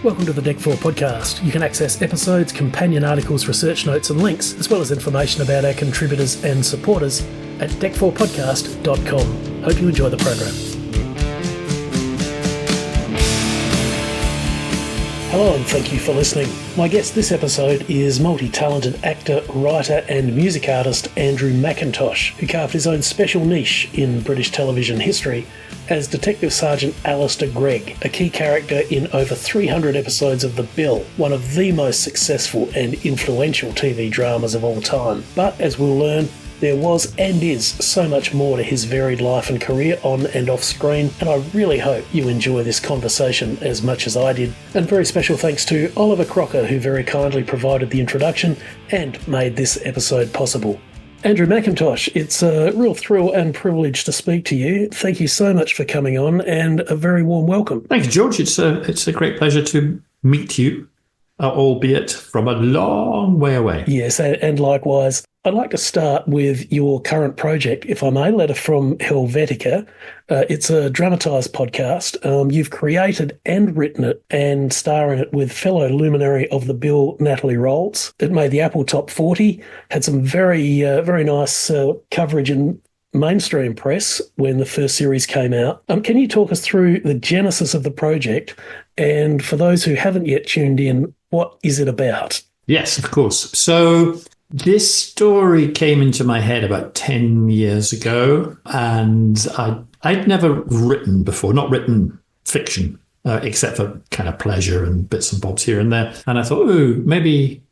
Welcome to the DEC4 podcast. You can access episodes, companion articles, research notes and links, as well as information about our contributors and supporters at dec4podcast.com. Hope you enjoy the program. Hello and thank you for listening. My guest this episode is multi-talented actor, writer and music artist Andrew Mackintosh, who carved his own special niche in British television history as Detective Sergeant Alistair Greig, a key character in over 300 episodes of The Bill, one of the most successful and influential TV dramas of all time. But as we'll learn, there was and is so much more to his varied life and career on and off screen, and I really hope you enjoy this conversation as much as I did. And very special thanks to Oliver Crocker, who very kindly provided the introduction and made this episode possible. Andrew Mackintosh, it's a real thrill and privilege to speak to you. Thank you so much for coming on, and a very warm welcome. Thank you, George. It's a great pleasure to meet you, albeit from a long way away. Yes, and likewise. I'd like to start with your current project, if I may, Letter from Helvetica. It's a dramatised podcast. You've created and written it and star in it with fellow luminary of The Bill, Natalie Rolls. It made the Apple Top 40, had some very nice coverage in mainstream press when the first series came out. Can you talk us through the genesis of the project? And for those who haven't yet tuned in, what is it about? Yes, of course. So this story came into my head about 10 years ago, and I'd never written before, not written fiction, except for kind of pleasure and bits and bobs here and there. And I thought, maybe,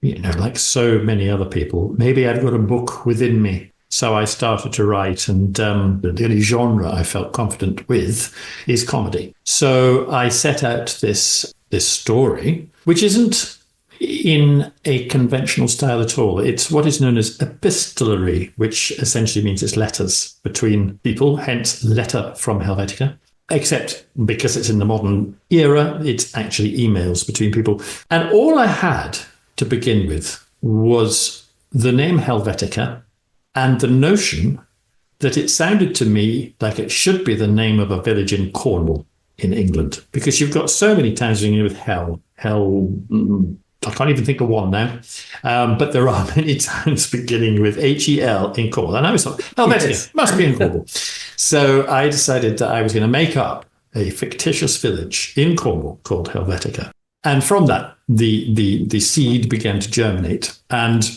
like so many other people, maybe I've got a book within me. So I started to write, and the only genre I felt confident with is comedy. So I set out this story, which isn't in a conventional style at all. It's what is known as epistolary, which essentially means it's letters between people, hence Letter from Helvetica. Except because it's in the modern era, it's actually emails between people. And all I had to begin with was the name Helvetica and the notion that it sounded to me like it should be the name of a village in Cornwall in England, because you've got so many towns beginning with hell. I can't even think of one now, but there are many towns beginning with Hel in Cornwall. And I was thought, Helvetica must be in Cornwall. So I decided that I was going to make up a fictitious village in Cornwall called Helvetica. And from that, the seed began to germinate. And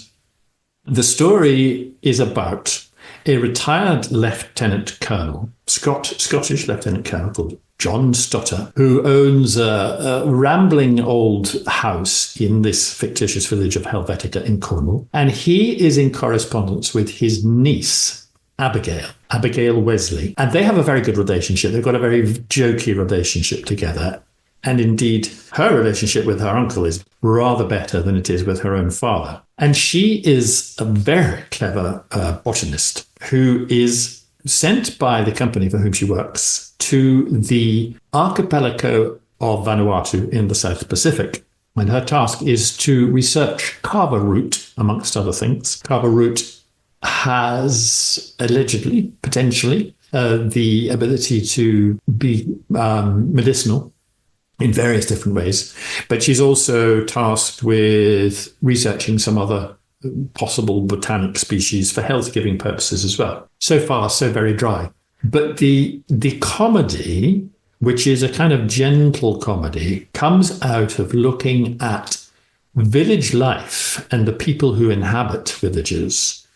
the story is about a retired lieutenant colonel, Scottish lieutenant colonel called John Stotter, who owns a rambling old house in this fictitious village of Helvetica in Cornwall. And he is in correspondence with his niece, Abigail Wesley. And they have a very good relationship. They've got a very jokey relationship together. And indeed, her relationship with her uncle is rather better than it is with her own father. And she is a very clever botanist who is sent by the company for whom she works to the archipelago of Vanuatu in the South Pacific. And her task is to research carver root, amongst other things. Carver root has allegedly, potentially, the ability to be medicinal in various different ways. But she's also tasked with researching some other possible botanic species for health-giving purposes as well. So far, so very dry. But the comedy, which is a kind of gentle comedy, comes out of looking at village life and the people who inhabit villages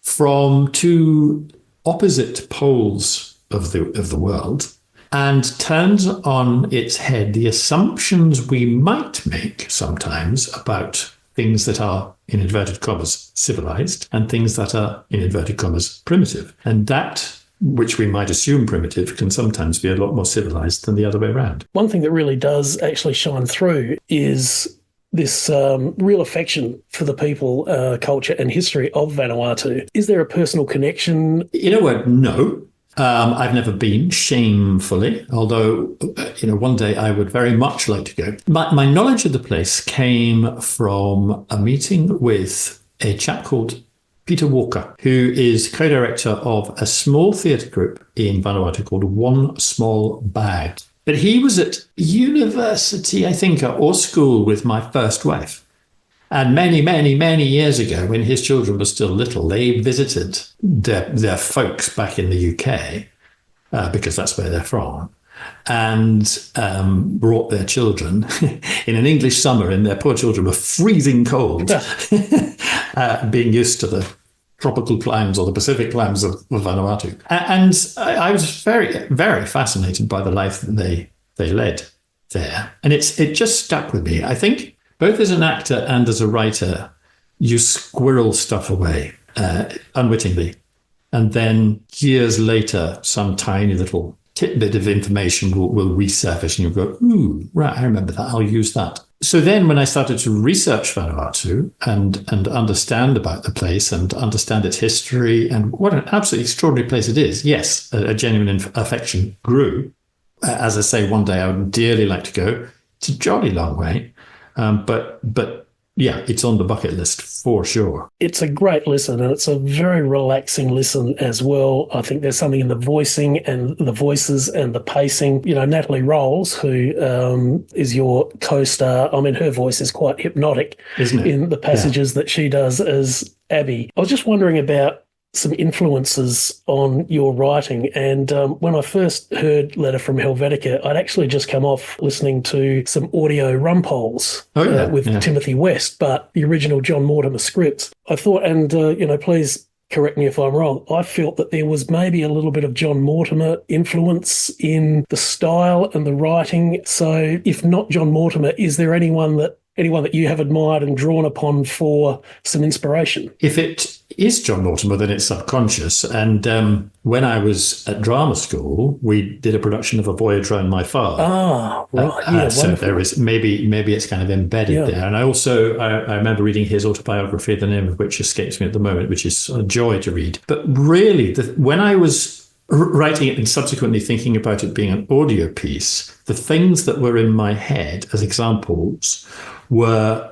from two opposite poles of the world, and turns on its head the assumptions we might make sometimes about things that are, in inverted commas, civilized, and things that are, in inverted commas, primitive. And that which we might assume primitive can sometimes be a lot more civilized than the other way around. One thing that really does actually shine through is this real affection for the people, culture and history of Vanuatu. Is there a personal connection? In a word, no. I've never been, shamefully, although, one day I would very much like to go. My knowledge of the place came from a meeting with a chap called Peter Walker, who is co-director of a small theatre group in Vanuatu called One Small Bag. But he was at university, I think, or school with my first wife. And many, many, many years ago, when his children were still little, they visited their folks back in the UK, because that's where they're from, and brought their children in an English summer, and their poor children were freezing cold, being used to the tropical climes or the Pacific climes of Vanuatu. And I was very, very fascinated by the life that they led there. And it just stuck with me. I think both as an actor and as a writer, you squirrel stuff away unwittingly. And then years later, some tiny little tidbit of information will resurface and you'll go, ooh, right, I remember that. I'll use that. So then when I started to research Vanuatu and understand about the place and understand its history and what an absolutely extraordinary place it is, yes, a genuine affection grew. As I say, one day I would dearly like to go. It's a jolly long way. But yeah, it's on the bucket list for sure. It's a great listen, and it's a very relaxing listen as well. I think there's something in the voicing and the voices and the pacing. You know, Natalie Rolls, who is your co-star, I mean, her voice is quite hypnotic, isn't it? In the passages that she does as Abby. I was just wondering about some influences on your writing. And when I first heard Letter from Helvetica, I'd actually just come off listening to some audio rumpoles with Timothy West, but the original John Mortimer scripts. I thought, and, please correct me if I'm wrong, I felt that there was maybe a little bit of John Mortimer influence in the style and the writing. So if not John Mortimer, is there anyone that you have admired and drawn upon for some inspiration? If it is John Mortimer, then it's subconscious. And when I was at drama school, we did a production of A Voyage Round My Father. Ah, right. So there is maybe it's kind of embedded there. And I remember reading his autobiography, the name of which escapes me at the moment, which is a joy to read. But really, when I was writing it and subsequently thinking about it being an audio piece, the things that were in my head as examples were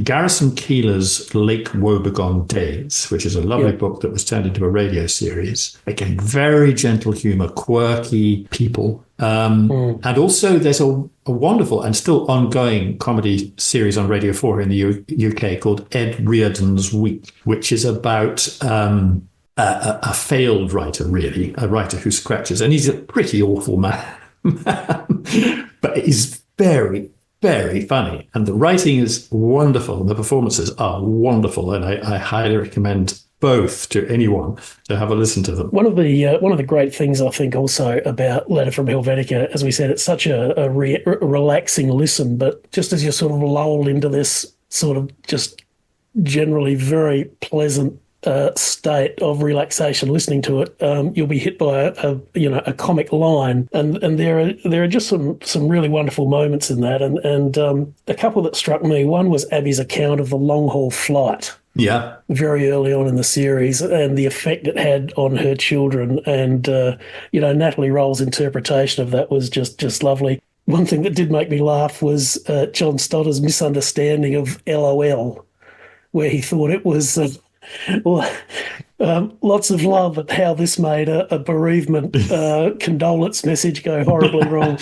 Garrison Keillor's Lake Wobegon Days, which is a lovely book that was turned into a radio series. Again, very gentle humour, quirky people. And also there's a wonderful and still ongoing comedy series on Radio 4 in the UK called Ed Reardon's Week, which is about a failed writer, really, a writer who scratches. And he's a pretty awful man, but he's very, very funny. And the writing is wonderful and the performances are wonderful. And I highly recommend both to anyone to have a listen to them. One of the great things I think also about Letter from Helvetica, as we said, it's such a relaxing listen, but just as you're sort of lulled into this sort of just generally very pleasant state of relaxation listening to it, you'll be hit by a comic line, and there are just some really wonderful moments in that, and a couple that struck me. One was Abby's account of the long haul flight. Yeah, very early on in the series, and the effect it had on her children, and Natalie Rolls' interpretation of that was just lovely. One thing that did make me laugh was John Stotter's misunderstanding of LOL, where he thought it was lots of love at how this made a bereavement condolence message go horribly wrong.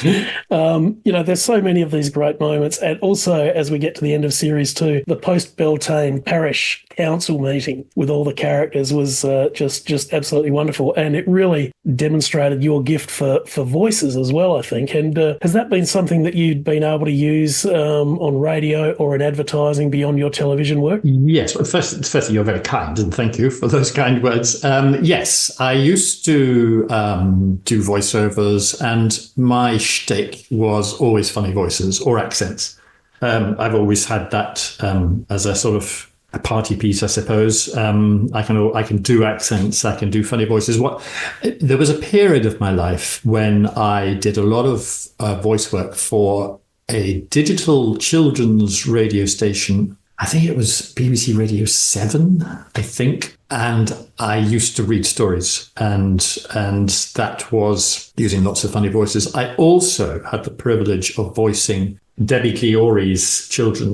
There's so many of these great moments. And also, as we get to the end of series 2, the post-Beltane parish council meeting with all the characters was just absolutely wonderful. And it really demonstrated your gift for voices as well, I think. And has that been something that you'd been able to use on radio or in advertising beyond your television work? Yes. Well, firstly, you're very kind, and thank you for those kind words. Yes, I used to do voiceovers, and my shtick was always funny voices or accents. I've always had that as a sort of a party piece, I suppose. I can do accents, I can do funny voices. There was a period of my life when I did a lot of voice work for a digital children's radio station. I think it was BBC Radio 7, I think. And I used to read stories, and that was using lots of funny voices. I also had the privilege of voicing Debbie Cleore's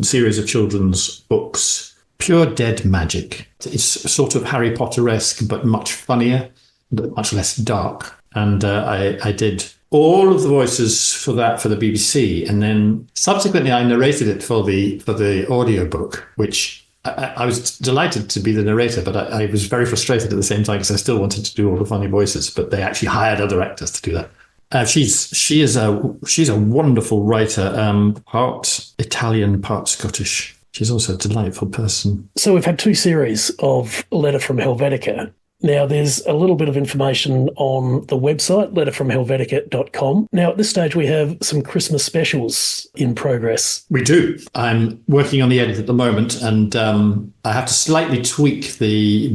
series of children's books, Pure Dead Magic. It's sort of Harry Potter-esque, but much funnier, but much less dark. And I did all of the voices for the BBC, and then subsequently I narrated it for the audiobook, which I was delighted to be the narrator, but I was very frustrated at the same time because I still wanted to do all the funny voices, but they actually hired other actors to do that. She's a wonderful writer, part Italian, part Scottish. She's also a delightful person. So we've had 2 series of Letter from Helvetica. Now, there's a little bit of information on the website, letterfromhelvetica.com. Now, at this stage, we have some Christmas specials in progress. We do. I'm working on the edit at the moment, and I have to slightly tweak the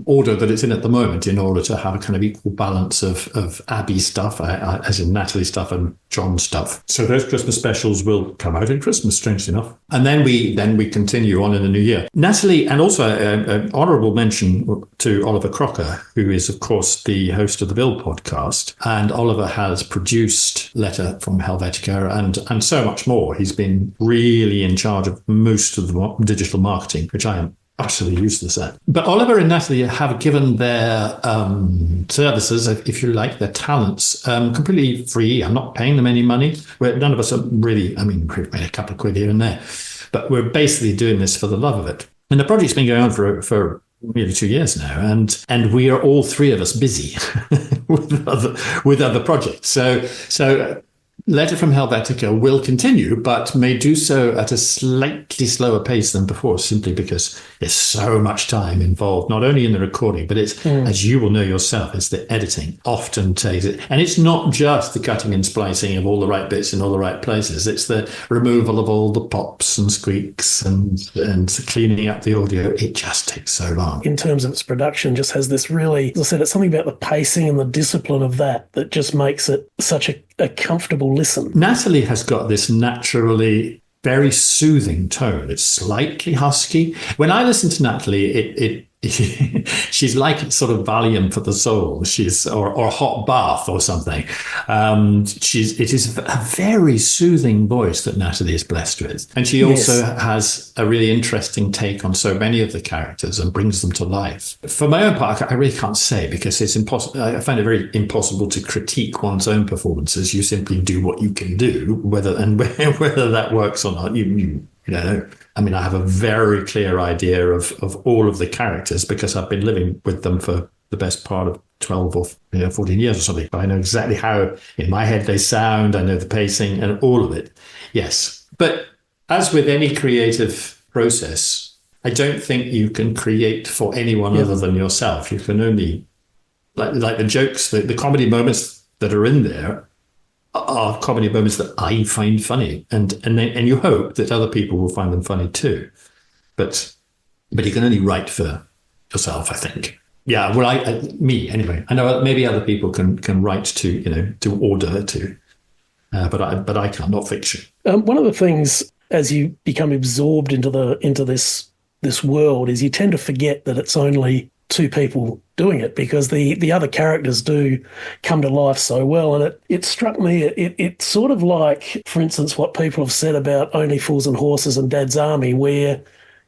order that it's in at the moment in order to have a kind of equal balance of Abby stuff, as in Natalie stuff, and John stuff. So those Christmas specials will come out at Christmas, strangely enough. And then we continue on in the new year. Natalie, and also an honourable mention to Oliver Crocker, who is, of course, the host of the Bill podcast. And Oliver has produced Letter from Helvetica and so much more. He's been really in charge of most of the digital marketing, which I am utterly useless at. But Oliver and Natalie have given their services, if you like, their talents, completely free. I'm not paying them any money. None of us are really, we've made a couple of quid here and there, but we're basically doing this for the love of it. And the project's been going on for nearly 2 years now, and we are all 3 of us busy with other projects. So Letter from Helvetica will continue, but may do so at a slightly slower pace than before, simply because there's so much time involved, not only in the recording, but it's, as you will know yourself, it's the editing often takes it. And it's not just the cutting and splicing of all the right bits in all the right places. It's the removal of all the pops and squeaks and cleaning up the audio. It just takes so long. In terms of its production, just has this really, as I said, it's something about the pacing and the discipline of that just makes it such a comfortable listen. Natalie has got this naturally very soothing tone. It's slightly husky. When I listen to Natalie, she's like sort of Valium for the soul. Or hot bath or something. It is a very soothing voice that Natalie is blessed with, and she also has a really interesting take on so many of the characters and brings them to life. For my own part, I really can't say, because it's impossible. I find it very impossible to critique one's own performances. You simply do what you can do, whether that works or not. You know. I have a very clear idea of all of the characters because I've been living with them for the best part of 12 or 14 years or something. But I know exactly how in my head they sound. I know the pacing and all of it. Yes. But as with any creative process, I don't think you can create for anyone other than yourself. You can only, like the jokes, the comedy moments that are in there are comedy moments that I find funny, and you hope that other people will find them funny too. But you can only write for yourself, I think. Yeah, well, me anyway. I know maybe other people can write to order to, but I can't. Not fiction. One of the things as you become absorbed into this world is you tend to forget that it's only 2 people doing it, because the other characters do come to life so well. And it struck me, it's sort of like, for instance, what people have said about Only Fools and Horses and Dad's Army, where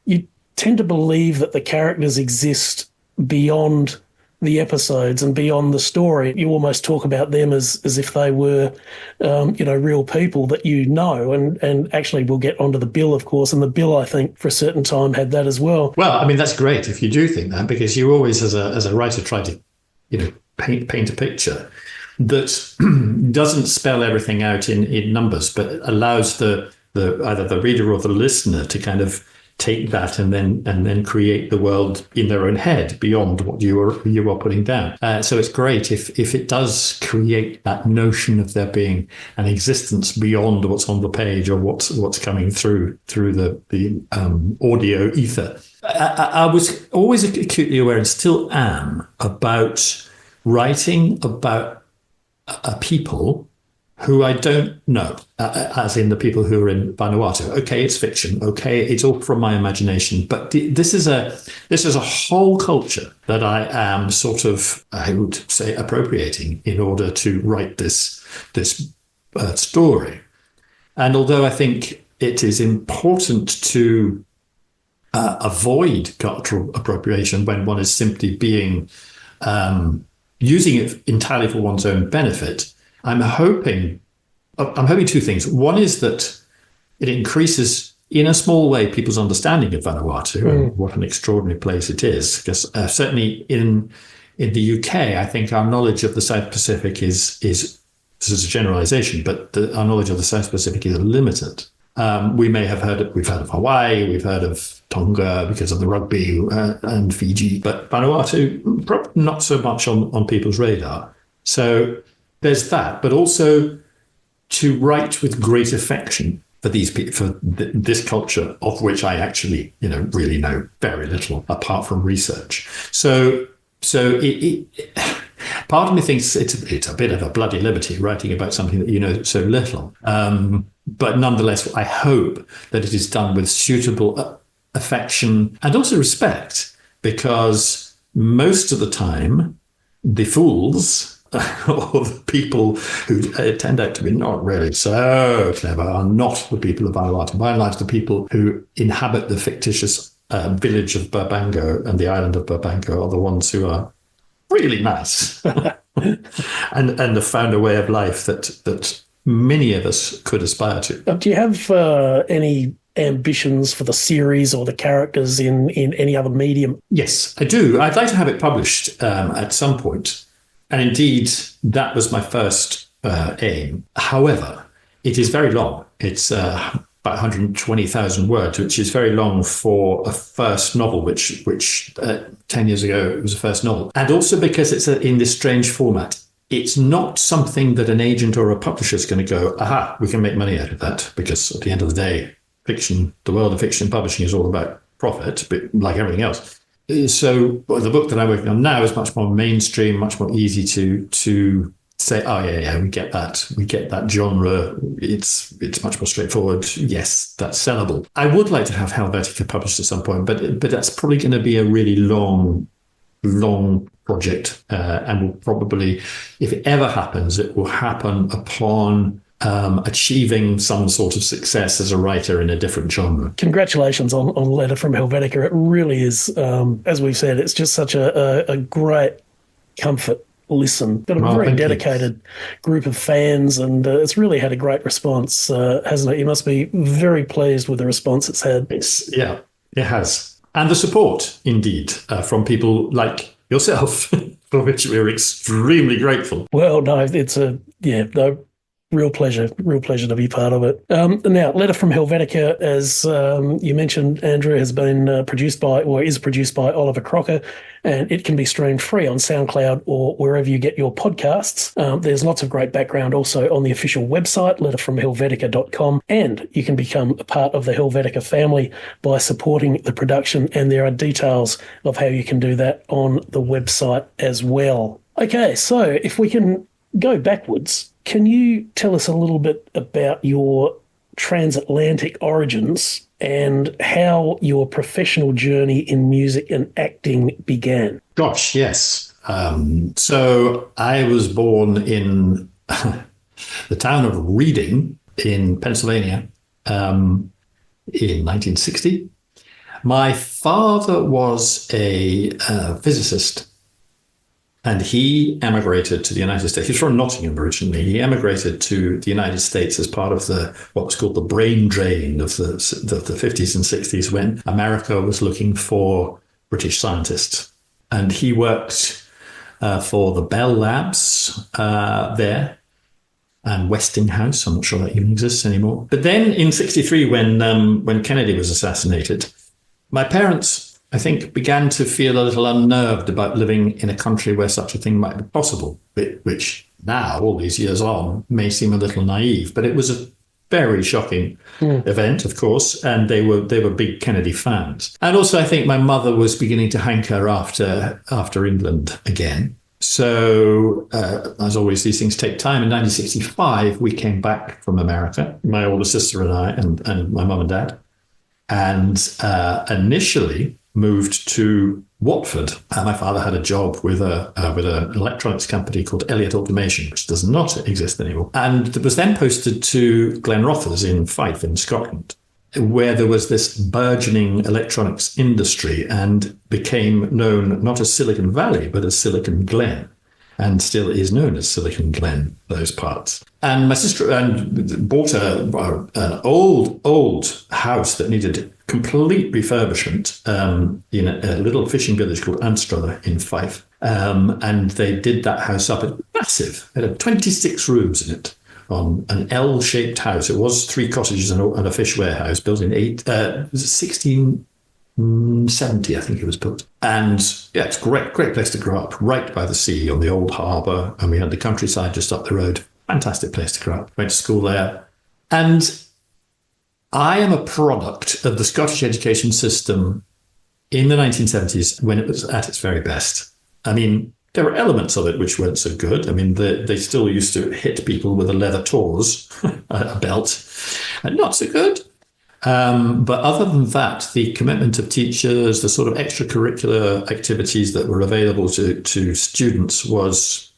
you tend to believe that the characters exist beyond the episodes and beyond the story. You almost talk about them as if they were, real people that and actually we'll get onto the Bill, of course, and the Bill, I think, for a certain time had that as well. Well, that's great if you do think that, because you always, as a writer, try to, paint a picture that doesn't spell everything out in numbers, but allows the either the reader or the listener to kind of take that and then create the world in their own head beyond what you are putting down. So it's great if it does create that notion of there being an existence beyond what's on the page or what's coming through the audio ether. I was always acutely aware, and still am, about writing about a people who I don't know, as in the people who are in Vanuatu. Okay, it's fiction. Okay, it's all from my imagination. But this is a whole culture that I am sort of, I would say, appropriating in order to write this story. And although I think it is important to avoid cultural appropriation when one is simply being using it entirely for one's own benefit, I'm hoping two things. One is that it increases, in a small way, people's understanding of Vanuatu and what an extraordinary place it is. Because certainly in the UK, I think our knowledge of the South Pacific is this is a generalization, but our knowledge of the South Pacific is limited. We may have we've heard of Hawaii, we've heard of Tonga because of the rugby and Fiji, but Vanuatu, probably not so much on people's radar. So there's that, but also to write with great affection for these people, for this culture, of which I actually, really know very little apart from research. So part of me thinks it's a bit of a bloody liberty writing about something that you know so little. But nonetheless, I hope that it is done with suitable affection and also respect, because most of the time, the fools or the people who tend out to be not really so clever are not the people of Vanuatu. By and large, the people who inhabit the fictitious village of Burbango and the island of Burbango are the ones who are really nice and have found a way of life that many of us could aspire to. Do you have any ambitions for the series or the characters in any other medium? Yes, I do. I'd like to have it published at some point. And indeed, that was my first aim. However, it is very long. It's about 120,000 words, which is very long for a first novel, which 10 years ago, it was a first novel. And also because it's in this strange format. It's not something that an agent or a publisher is going to go, aha, we can make money out of that. Because at the end of the day, the world of fiction publishing is all about profit, but like everything else. So the book that I'm working on now is much more mainstream, much more easy to say, oh, yeah, we get that genre. It's much more straightforward. Yes, that's sellable. I would like to have Helvetica published at some point, but that's probably going to be a really long project, and will probably, if it ever happens, it will happen upon achieving some sort of success as a writer in a different genre. Congratulations on Letter from Helvetica. It really is, as we've said, it's just such a great comfort listen. Got a very dedicated group of fans, and it's really had a great response, hasn't it? You must be very pleased with the response it's had. Yeah, it has. And the support, indeed, from people like yourself, for which we're extremely grateful. Well, no, it's real pleasure to be part of it. Now, Letter from Helvetica, as you mentioned, Andrew, has been is produced by Oliver Crocker, and it can be streamed free on SoundCloud or wherever you get your podcasts. There's lots of great background also on the official website, letterfromhelvetica.com, and you can become a part of the Helvetica family by supporting the production, and there are details of how you can do that on the website as well. Okay, so if we can go backwards, can you tell us a little bit about your transatlantic origins and how your professional journey in music and acting began? Gosh, yes. So I was born in the town of Reading in Pennsylvania in 1960. My father was a physicist. And he emigrated to the United States. He's from Nottingham originally. He emigrated to the United States as part of what was called the brain drain of the 50s and 60s, when America was looking for British scientists. And he worked for the Bell Labs there and Westinghouse. I'm not sure that even exists anymore. But then in 63, when Kennedy was assassinated, my parents, I think, began to feel a little unnerved about living in a country where such a thing might be possible, which now, all these years on, may seem a little naive. But it was a very shocking event, of course, and they were big Kennedy fans. And also, I think my mother was beginning to hanker after England again. So, as always, these things take time. In 1965, we came back from America, my older sister and I, and my mum and dad, and initially moved to Watford. My father had a job with an electronics company called Elliott Automation, which does not exist anymore, and was then posted to Glenrothes in Fife in Scotland, where there was this burgeoning electronics industry and became known not as Silicon Valley, but as Silicon Glen. and still is known as Silicon Glen, those parts. And my sister bought an old house that needed complete refurbishment in a little fishing village called Anstruther in Fife. And they did that house up. It's massive. It had 26 rooms in it on an L-shaped house. It was 3 cottages and a fish warehouse built in 1670, I think it was built. And yeah, it's a great place to grow up, right by the sea on the old harbour. And we had the countryside just up the road. Fantastic place to grow up. Went to school there. And I am a product of the Scottish education system in the 1970s when it was at its very best. I mean, there were elements of it which weren't so good. I mean, they still used to hit people with a leather tawse, a belt, and not so good. But other than that, the commitment of teachers, the sort of extracurricular activities that were available to students was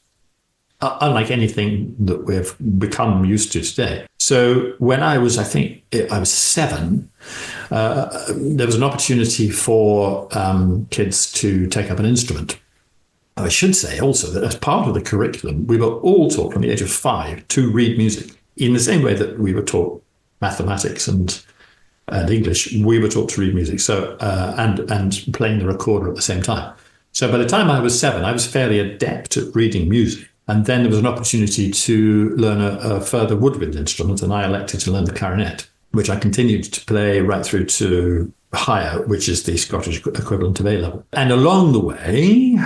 unlike anything that we've become used to today. So when I was 7, there was an opportunity for kids to take up an instrument. I should say also that as part of the curriculum, we were all taught from the age of 5 to read music in the same way that we were taught mathematics and English. We were taught to read music, so and playing the recorder at the same time. So by the time I was 7, I was fairly adept at reading music. And then there was an opportunity to learn a further woodwind instrument, and I elected to learn the clarinet, which I continued to play right through to higher, which is the Scottish equivalent of A-level. And along the way,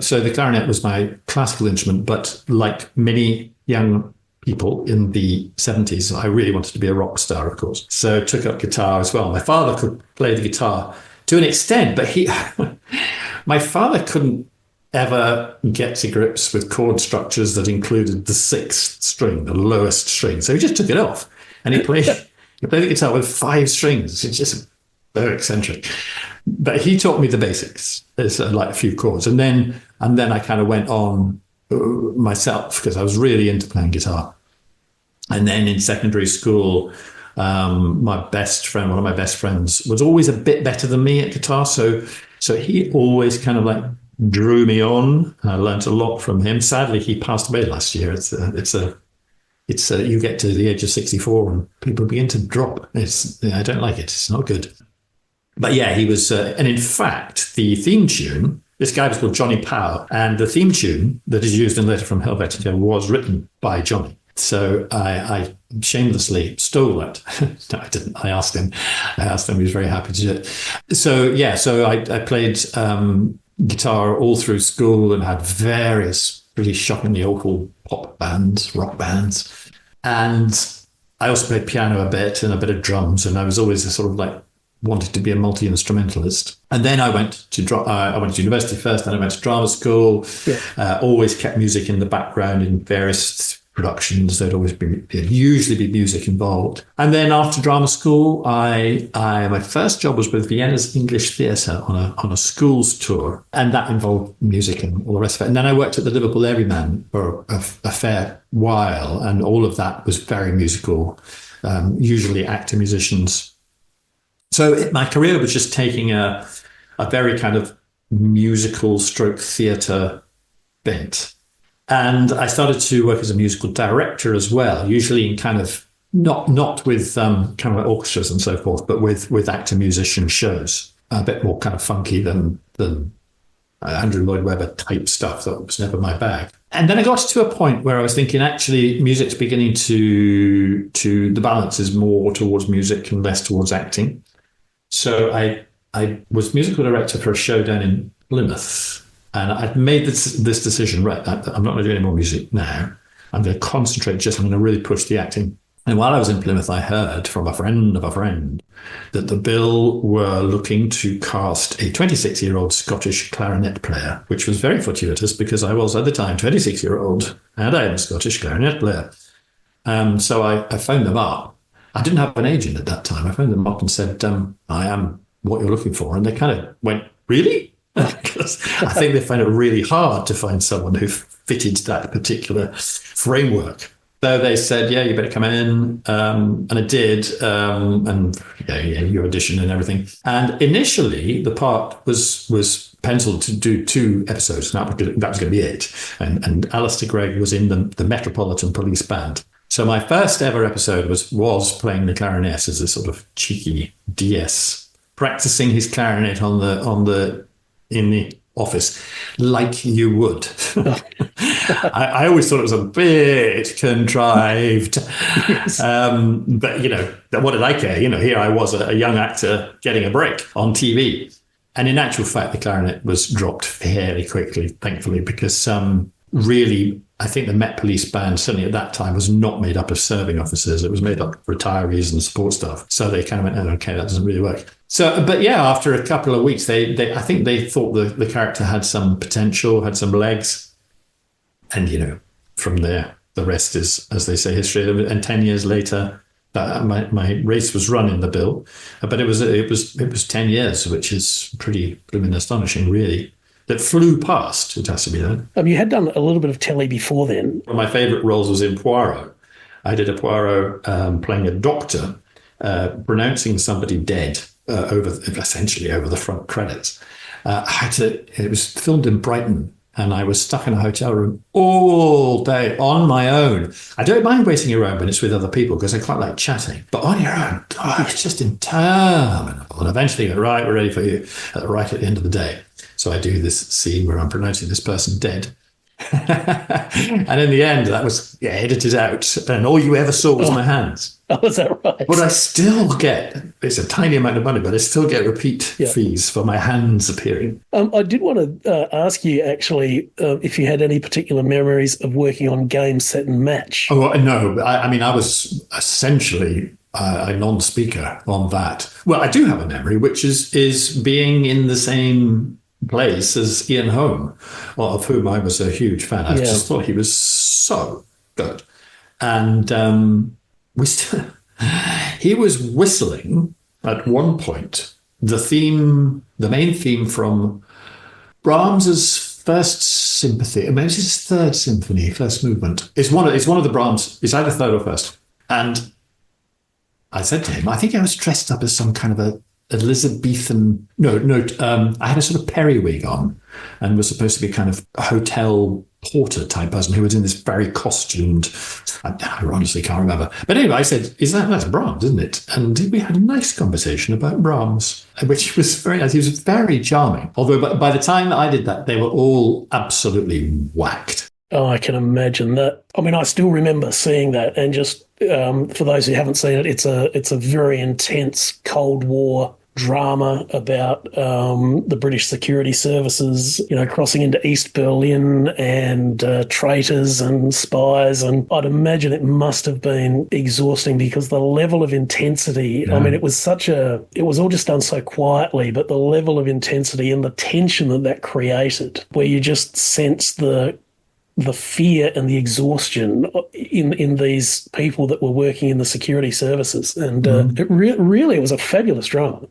so the clarinet was my classical instrument, but like many young people in the 70s, I really wanted to be a rock star, of course. So took up guitar as well. My father could play the guitar to an extent, but my father couldn't ever get to grips with chord structures that included the 6th string, the lowest string. So he just took it off, and he played the guitar with 5 strings. It's just very eccentric. But he taught me the basics. It's like a few chords, and then I kind of went on myself because I was really into playing guitar. And then in secondary school, one of my best friends, was always a bit better than me at guitar. So he always kind of like drew me on. I learned a lot from him. Sadly, he passed away last year. You get to the age of 64 and people begin to drop. I don't like it. It's not good. But yeah, he was, and in fact, the theme tune, this guy was called Johnny Power, and the theme tune that is used in Letter from Helvetica was written by Johnny. So I shamelessly stole that. No, I didn't. I asked him. He was very happy to do it. So yeah, I played guitar all through school and had various really shockingly awful pop bands, rock bands. And I also played piano a bit and a bit of drums. And I was always a sort of like wanted to be a multi-instrumentalist. And then I went to university first, then I went to drama school. Yeah. Always kept music in the background in various productions. There'd usually be music involved. And then after drama school, my first job was with Vienna's English Theatre on a schools tour, and that involved music and all the rest of it. And then I worked at the Liverpool Everyman for a fair while, and all of that was very musical, usually actor musicians. So my career was just taking a very kind of musical stroke theatre bent. And I started to work as a musical director as well, usually in kind of not with kind of orchestras and so forth, but with actor musician shows, a bit more kind of funky than Andrew Lloyd Webber type stuff. That was never my bag. And then I got to a point where I was thinking, actually, music's beginning to the balance is more towards music and less towards acting. So I was musical director for a show down in Plymouth. And I'd made this decision, right, I'm not going to do any more music now. I'm going to concentrate I'm going to really push the acting. And while I was in Plymouth, I heard from a friend of a friend that the Bill were looking to cast a 26-year-old Scottish clarinet player, which was very fortuitous because I was, at the time, 26-year-old, and I am a Scottish clarinet player. So I phoned them up. I didn't have an agent at that time. I phoned them up and said, I am what you're looking for. And they kind of went, really? Because I think they found it really hard to find someone who fitted that particular framework. So they said, yeah, you better come in. And I did. And you audition and everything. And initially, the part was penciled to do 2 episodes. That was going to be it. And Alistair Greig was in the Metropolitan Police Band. So my first ever episode was playing the clarinet as a sort of cheeky DS, practicing his clarinet in the office like you would. I always thought it was a bit contrived. Yes. But, what did I care? Here I was, a young actor getting a break on TV. And in actual fact, the clarinet was dropped fairly quickly, thankfully, because really, I think the Met Police Band, certainly at that time, was not made up of serving officers. It was made up of retirees and support staff. So they kind of went, okay, that doesn't really work. So, but yeah, after a couple of weeks, I think they thought the character had some potential, had some legs. And, from there, the rest is, as they say, history. And 10 years later, my race was run in the bill. But it was 10 years, which is pretty astonishing, really. That flew past, it has to be done. You had done a little bit of telly before then. One of my favourite roles was in Poirot. I did a Poirot playing a doctor, pronouncing somebody dead essentially over the front credits. It was filmed in Brighton, and I was stuck in a hotel room all day on my own. I don't mind waiting around when it's with other people because I quite like chatting. But on your own, it's just interminable. And eventually, right, we're ready for you, right at the end of the day. So I do this scene where I'm pronouncing this person dead. And in the end, that was edited out. And all you ever saw was my hands. Oh, is that right? But I still get, it's a tiny amount of money, but I still get repeat fees for my hands appearing. I did want to ask you, actually, if you had any particular memories of working on Game, Set and Match. Oh, no. I was essentially a non-speaker on that. Well, I do have a memory, which is being in the same place as Ian Holm, of whom I was a huge fan. I just thought he was so good. And he was whistling at one point the main theme from Brahms's First Symphony. Maybe it's his Third Symphony, First Movement. It's one of the Brahms. It's either third or first. And I said to him, I think I was dressed up as some kind of a Elizabethan. I had a sort of periwig on and was supposed to be kind of a hotel porter type person who was in this very costumed. I honestly can't remember. But anyway, I said, that's Brahms, isn't it? And we had a nice conversation about Brahms, which was very nice. He was very charming. Although by the time that I did that, they were all absolutely whacked. Oh, I can imagine that. I mean, I still remember seeing that, and just for those who haven't seen it, it's a very intense Cold War drama about the British security services, crossing into East Berlin and traitors and spies. And I'd imagine it must have been exhausting because the level of intensity, I mean, it was all just done so quietly, but the level of intensity and the tension that created, where you just sense the fear and the exhaustion in these people that were working in the security services. And it really was a fabulous drama.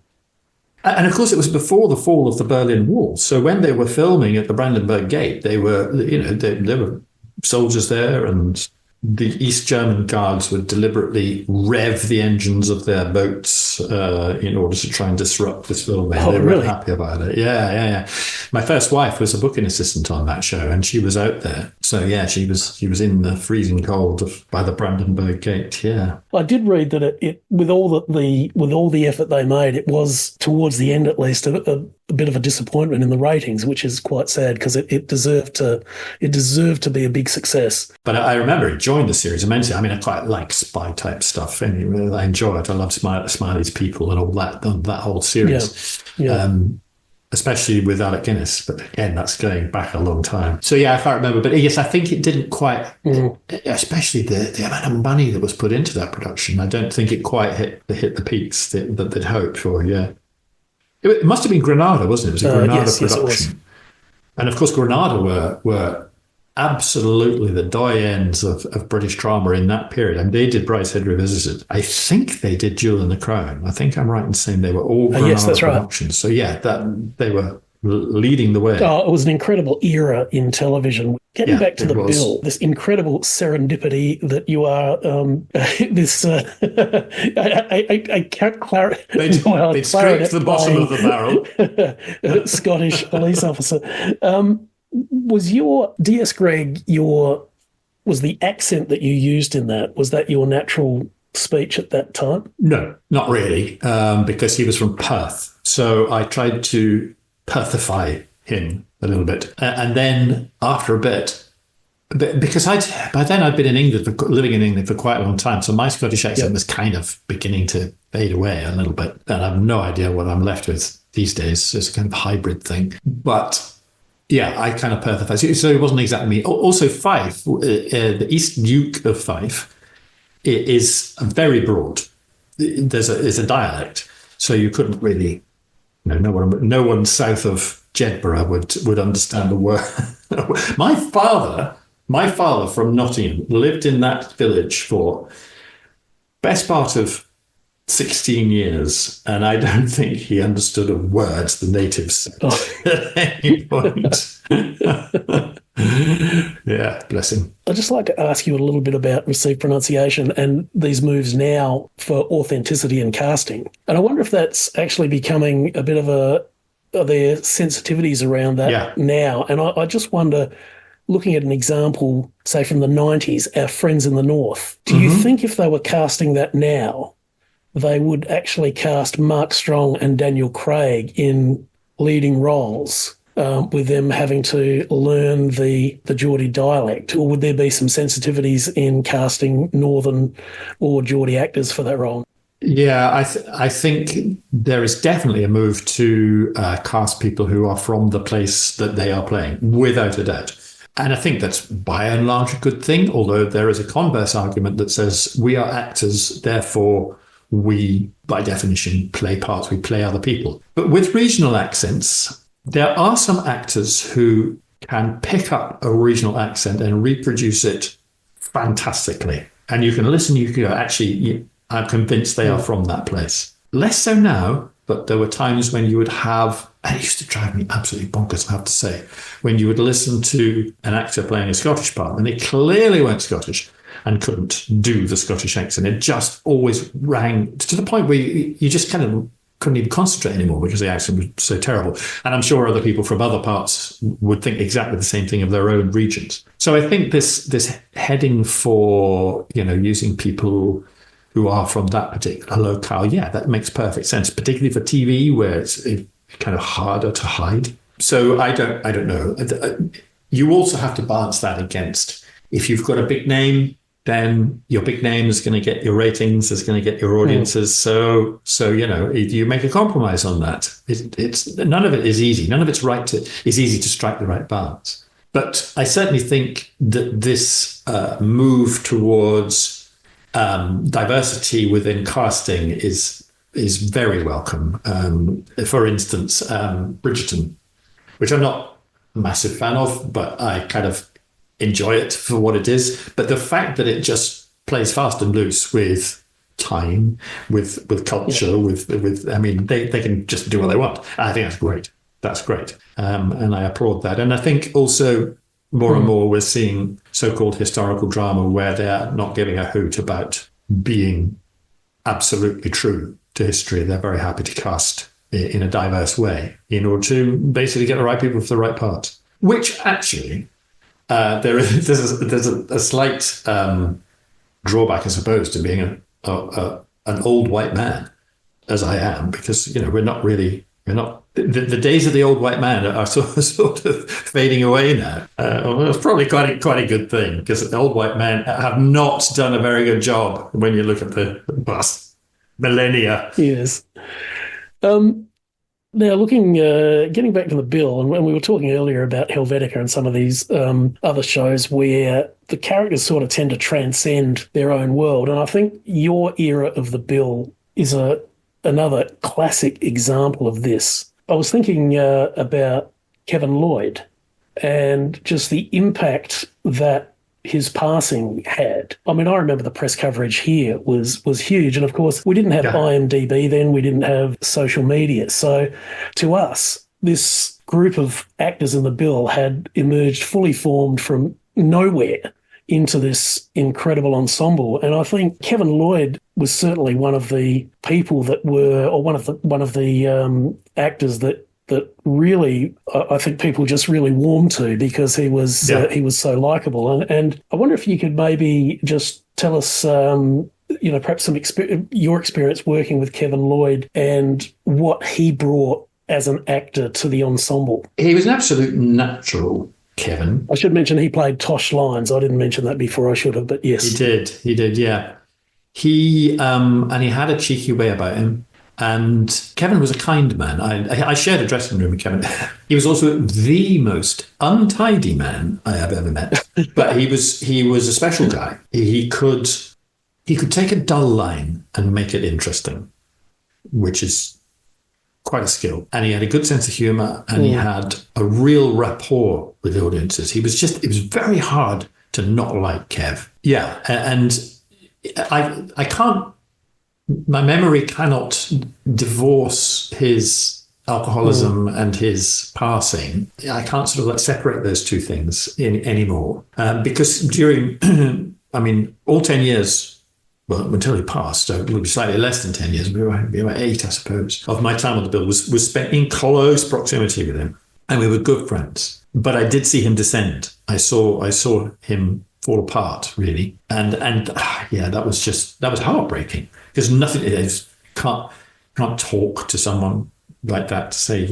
And of course, it was before the fall of the Berlin Wall. So when they were filming at the Brandenburg Gate, they were, there were soldiers there, and the East German guards would deliberately rev the engines of their boats in order to try and disrupt this filming. They were really happy about it. Yeah. My first wife was a booking assistant on that show, and she was out there. So yeah, she was in the freezing cold by the Brandenburg Gate. Yeah, I did read that it with all the effort they made, it was towards the end at least a bit of a disappointment in the ratings, which is quite sad because it deserved to be a big success. But I remember enjoying the series immensely. I mean, I quite like spy type stuff. Anyway, I enjoy it. I love Smiley's People and all that whole series. Yeah. Especially with Alec Guinness, but again, that's going back a long time. So yeah, I can't remember, but yes, I think it didn't quite, especially the amount of money that was put into that production. I don't think it quite hit the peaks that they'd hoped for. Yeah, it must have been Granada, wasn't it? It was a Granada production, yes, it was. And of course, Granada were absolutely the doyens of British drama in that period. And they did Brideshead Revisited. I think they did Jewel in the Crown. I think I'm right in saying they were all Granada yes, that's productions. Right. So yeah, they were leading the way. Oh, it was an incredible era in television. Getting back to the was. bill, this incredible serendipity that you are, this, I can't clarify. They'd scraped the bottom of the barrel. Scottish police officer. Was your D.S. Greig, was the accent that you used in that, was that your natural speech at that time? No, not really, because he was from Perth. So I tried to Perthify him a little bit. And then after a bit, because by then I'd been in England, living in England for quite a long time. So my Scottish accent was kind of beginning to fade away a little bit. And I have no idea what I'm left with these days. It's a kind of hybrid thing. But yeah, I kind of Perthified. So it wasn't exactly me. Also, Fife, the East Duke of Fife, is very broad. There's a dialect. So you couldn't really, no one south of Jedburgh would understand a word. My father from Nottingham lived in that village for best part of 16 years, and I don't think he understood a word the natives said at any point. Yeah, bless him. I'd just like to ask you a little bit about received pronunciation and these moves now for authenticity in casting. And I wonder if that's actually becoming a bit of are there sensitivities around that now? And I just wonder, looking at an example, say from the 90s, Our Friends in the North, do you think if they were casting that now, they would actually cast Mark Strong and Daniel Craig in leading roles, with them having to learn the Geordie dialect? Or would there be some sensitivities in casting Northern or Geordie actors for that role? Yeah, I think there is definitely a move to cast people who are from the place that they are playing, without a doubt. And I think that's by and large a good thing, although there is a converse argument that says we are actors, therefore we, by definition, play parts, we play other people. But with regional accents, there are some actors who can pick up a regional accent and reproduce it fantastically. And you can listen, you can go, actually, I'm convinced they are from that place. Less so now, but there were times when you would have, and it used to drive me absolutely bonkers, I have to say, when you would listen to an actor playing a Scottish part, and they clearly weren't Scottish and couldn't do the Scottish accent. It just always rang to the point where you just kind of couldn't even concentrate anymore because the accent was so terrible. And I'm sure other people from other parts would think exactly the same thing of their own regions. So I think this heading for, using people who are from that particular locale, that makes perfect sense, particularly for TV where it's kind of harder to hide. So I don't know. You also have to balance that against, if you've got a big name, then your big name is going to get your ratings, is going to get your audiences. So you make a compromise on that. It's none of it is easy. None of it's is easy to strike the right balance. But I certainly think that this move towards diversity within casting is very welcome. For instance, Bridgerton, which I'm not a massive fan of, but I kind of enjoy it for what it is. But the fact that it just plays fast and loose with time, with culture, they can just do what they want. I think that's great. That's great. And I applaud that. And I think also more and more we're seeing so-called historical drama where they're not giving a hoot about being absolutely true to history. They're very happy to cast in a diverse way in order to basically get the right people for the right parts, which actually... there's a slight drawback, I suppose, to being an old white man, as I am, because we're not the days of the old white man are sort of fading away now. It's probably quite a good thing, because the old white men have not done a very good job when you look at the past millennia. Yes. Now, getting back to the bill, and when we were talking earlier about Helvetica and some of these other shows where the characters sort of tend to transcend their own world, and I think your era of the bill is another classic example of this. I was thinking about Kevin Lloyd and just the impact that his passing had. I mean, I remember the press coverage here was huge. And of course, we didn't have IMDb then, we didn't have social media. So to us, this group of actors in the bill had emerged fully formed from nowhere into this incredible ensemble. And I think Kevin Lloyd was certainly one of the people that were, or one of the actors that really, I think people just really warmed to, because he was so likable. And I wonder if you could maybe just tell us, perhaps your experience working with Kevin Lloyd and what he brought as an actor to the ensemble. He was an absolute natural, Kevin. I should mention he played Tosh Lines. I didn't mention that before, I should have, but yes. He did, yeah. He had a cheeky way about him. And Kevin was a kind man. I shared a dressing room with Kevin. He was also the most untidy man I have ever met. But he was a special guy. He could take a dull line and make it interesting, which is quite a skill. And he had a good sense of humour, and he had a real rapport with the audiences. It was very hard to not like Kev. Yeah, and I can't. My memory cannot divorce his alcoholism and his passing. I can't sort of separate those two things anymore. Because during, all 10 years, well, until he passed, so it would be slightly less than 10 years, maybe about 8, I suppose, of my time on the bill was spent in close proximity with him. And we were good friends. But I did see him descend. I saw him fall apart, really. And that was heartbreaking. Because nothing is, can't talk to someone like that to say,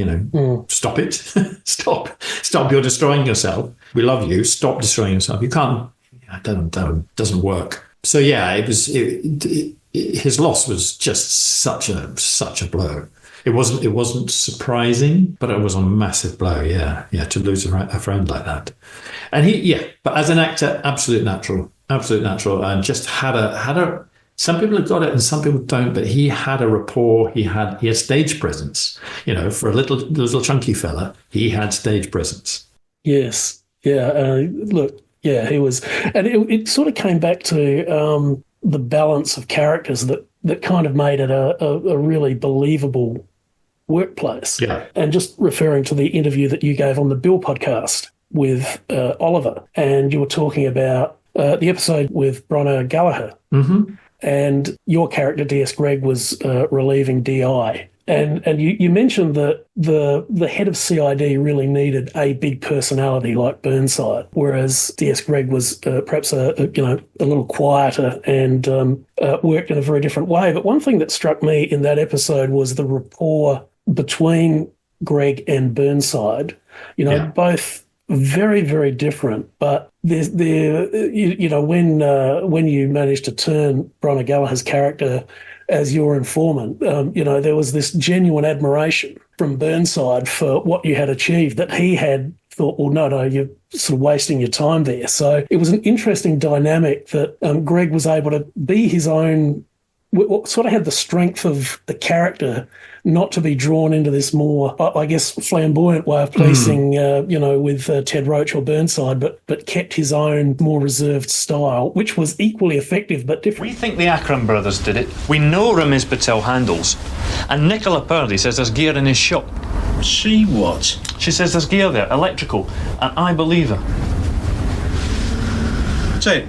stop it, stop, you're destroying yourself. We love you, stop destroying yourself. You can't, that doesn't work. So yeah, his loss was just such a blow. It wasn't surprising, but it was a massive blow. Yeah, to lose a friend like that. And but as an actor, absolute natural, and just had a. Some people have got it and some people don't, but he had a rapport. He had stage presence. For a little chunky fella, he had stage presence. Yes, yeah. He was, and it sort of came back to the balance of characters that kind of made it a really believable workplace. Yeah. And just referring to the interview that you gave on the Bill podcast with Oliver, and you were talking about the episode with Bronagh Gallagher. Mm-hmm. And your character, D.S. Greig, was relieving DI. And you mentioned that the head of CID really needed a big personality like Burnside, whereas D.S. Greig was perhaps a little quieter and worked in a very different way. But one thing that struck me in that episode was the rapport between Greig and Burnside. Both very, very different, but when you managed to turn Bronagh Gallagher's character as your informant, there was this genuine admiration from Burnside for what you had achieved, that he had thought, well, no, you're sort of wasting your time there. So it was an interesting dynamic that Greig was able to be his own, sort of had the strength of the character not to be drawn into this more, I guess, flamboyant way of policing, with Ted Roach or Burnside, but kept his own more reserved style, which was equally effective but different. We think the Akram brothers did it. We know Ramiz Patel handles. And Nicola Purdy says there's gear in his shop. She what? She says there's gear there, electrical, and I believe her. Ted,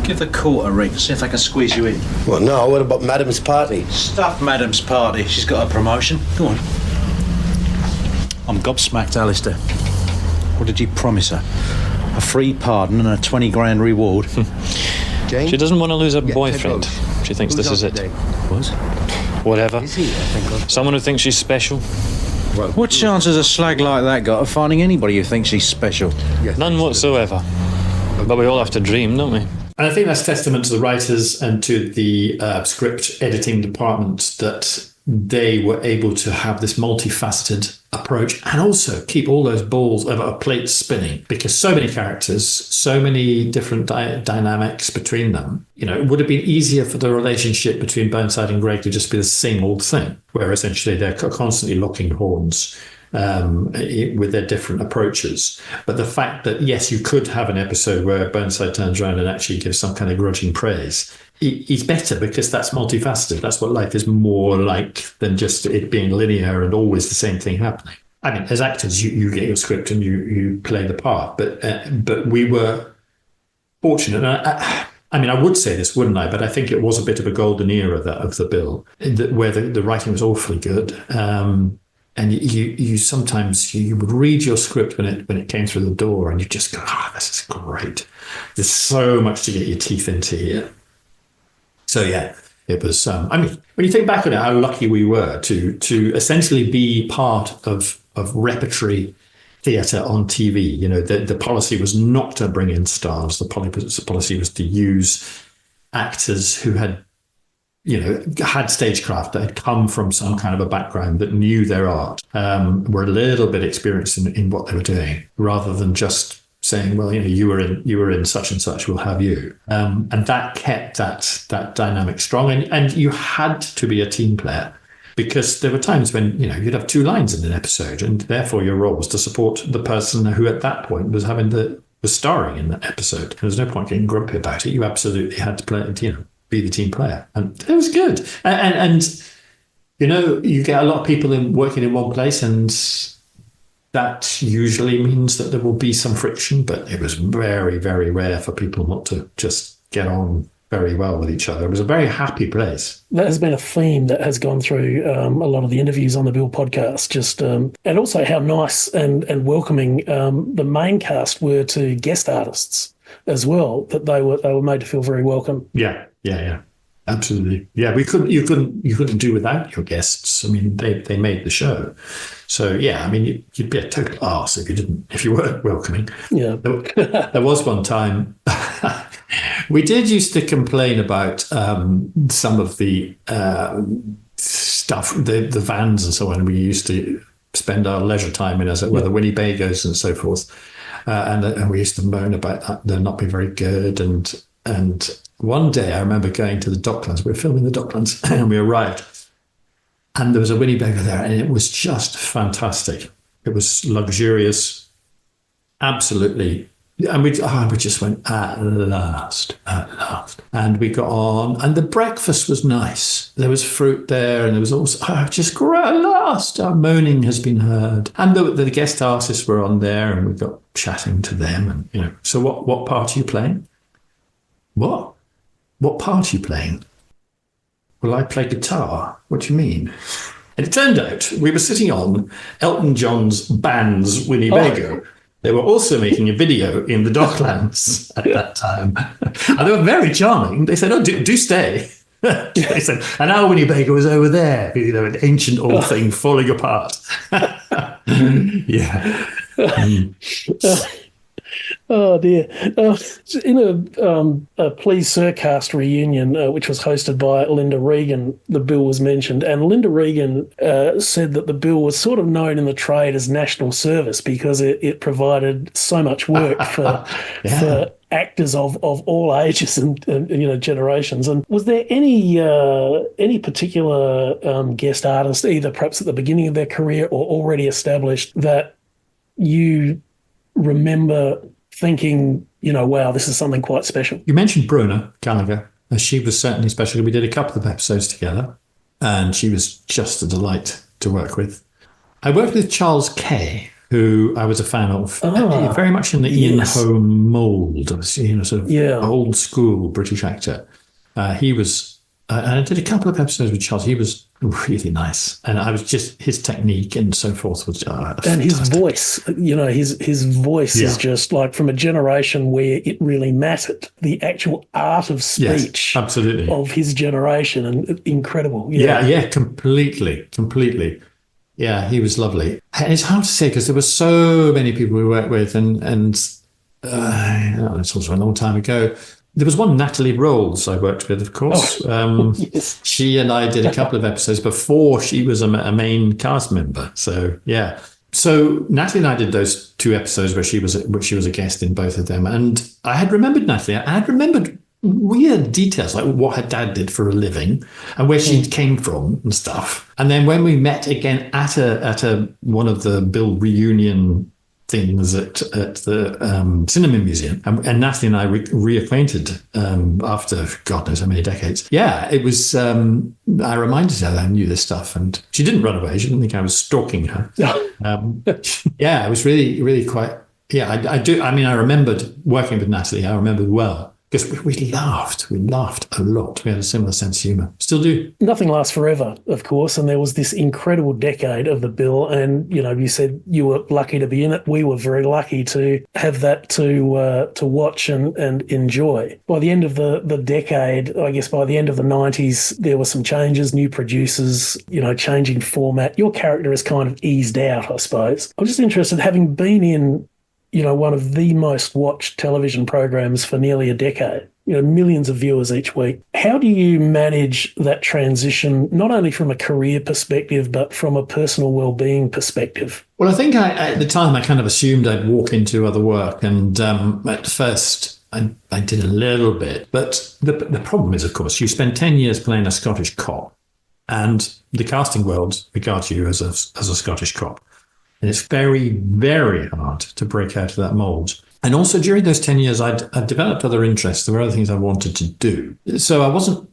give the court a ring, see if they can squeeze you in. Well, no, what about Madam's party? Stuff Madam's party. She's got a promotion. Go on. I'm gobsmacked, Alistair. What did you promise her? A free pardon and a 20 grand reward? Jane? She doesn't want to lose her boyfriend. She thinks this is it. What? Whatever. Is he? I think someone who thinks she's special. Well, what chance has a slag like that got of finding anybody who thinks she's special? Yes, none whatsoever. But we all have to dream, don't we? And I think that's testament to the writers and to the script editing department that they were able to have this multifaceted approach and also keep all those balls of a plate spinning, because so many characters, so many different dynamics between them. It would have been easier for the relationship between Burnside and Greig to just be the same old thing, where essentially they're constantly locking horns with their different approaches. But the fact that, yes, you could have an episode where Burnside turns around and actually gives some kind of grudging praise, is better because that's multifaceted. That's what life is more like than just it being linear and always the same thing happening. I mean, as actors, you get your script and you play the part, but we were fortunate. I mean, I would say this, wouldn't I? But I think it was a bit of a golden era of the Bill, where the writing was awfully good. And you sometimes you would read your script when it came through the door, and you just go, this is great. There's so much to get your teeth into here. So yeah, it was. I mean, when you think back on it, how lucky we were to essentially be part of repertory theatre on TV. You know, the policy was not to bring in stars. The policy was to use actors who had, had stagecraft, that had come from some kind of a background, that knew their art, were a little bit experienced in what they were doing, rather than just saying, well, you were in such and such, we'll have you. And that kept that dynamic strong. And you had to be a team player, because there were times when, you'd have 2 lines in an episode, and therefore your role was to support the person who at that point was starring in that episode. There was no point getting grumpy about it. You absolutely had to play, be the team player. And it was good. And you get a lot of people working in one place, and that usually means that there will be some friction, but it was very, very rare for people not to just get on very well with each other. It was a very happy place. That has been a theme that has gone through a lot of the interviews on the Bill podcast, and also how nice and welcoming the main cast were to guest artists as well, that they were made to feel very welcome. Yeah. Absolutely. Yeah, you couldn't do without your guests. I mean, they made the show. So yeah, I mean, you'd be a total arse if you weren't welcoming. Yeah. There was one time we did used to complain about some of the stuff, the vans and so on. We used to spend our leisure time in, as it were, the Winnebagos and so forth. And we used to moan about that. They're not being very good. And one day I remember going to the Docklands. We were filming the Docklands, and we arrived, and there was a Winnebago there, and it was just fantastic. It was luxurious, absolutely. And we just went, at last. And we got on, and the breakfast was nice. There was fruit there, and there was also, just great, at last. Our moaning has been heard. And the guest artists were on there, and we got chatting to them. And, so what part are you playing? What part are you playing? Well, I play guitar. What do you mean? And it turned out we were sitting on Elton John's band's Winnebago. They were also making a video in the Docklands at that time. And they were very charming. They said, do stay. They said, and our Winnebago was over there, an ancient old thing falling apart. Yeah. Oh dear! In a Please Sir cast reunion, which was hosted by Linda Regan, the Bill was mentioned, and Linda Regan said that the Bill was sort of known in the trade as national service because it provided so much work for actors of all ages and generations. And was there any particular guest artist, either perhaps at the beginning of their career or already established, that you remember thinking, wow, this is something quite special? You mentioned Bruna Gallagher. She was certainly special. We did a couple of episodes together, and she was just a delight to work with. I worked with Charles Kay, who I was a fan of, very much in the Ian Holm mould, sort of old school British actor. He was, and I did a couple of episodes with Charles. He was really nice, and I was just, his technique and so forth was and his voice. His voice is just like from a generation where it really mattered. The actual art of speech, absolutely, of his generation, and incredible. Yeah, completely. Yeah, he was lovely. And it's hard to say because there were so many people we worked with, and it's also a long time ago. There was one, Natalie Rolls, I worked with, of course. Yes. She and I did a couple of episodes before she was a main cast member. So, yeah. So Natalie and I did those 2 episodes where she was a guest in both of them. And I had remembered Natalie. I had remembered weird details, like what her dad did for a living and where she came from and stuff. And then when we met again at one of the Bill reunion things at the Cinema Museum. And Natalie and I reacquainted after God knows how many decades. Yeah, it was, I reminded her that I knew this stuff, and she didn't run away. She didn't think I was stalking her. Yeah, it was really, really quite, yeah, I do. I mean, I remembered working with Natalie. I remembered well. Because we laughed a lot. We had a similar sense of humour. Still do. Nothing lasts forever, of course, and there was this incredible decade of the bill, and, you know, you said you were lucky to be in it. We were very lucky to have that to watch and enjoy. By the end of the decade, I guess by the end of the 90s, there were some changes, new producers, you know, changing format. Your character has kind of eased out, I suppose. I'm just interested, having been in, you know, one of the most watched television programs for nearly a decade, you know, millions of viewers each week. How do you manage that transition, not only from a career perspective, but from a personal well-being perspective? Well, I think at the time I kind of assumed I'd walk into other work. And at first I did a little bit. But the problem is, of course, you spend 10 years playing a Scottish cop, and the casting world regards you as a Scottish cop. And it's very, very hard to break out of that mold. And also during those 10 years, I'd developed other interests. There were other things I wanted to do. So I wasn't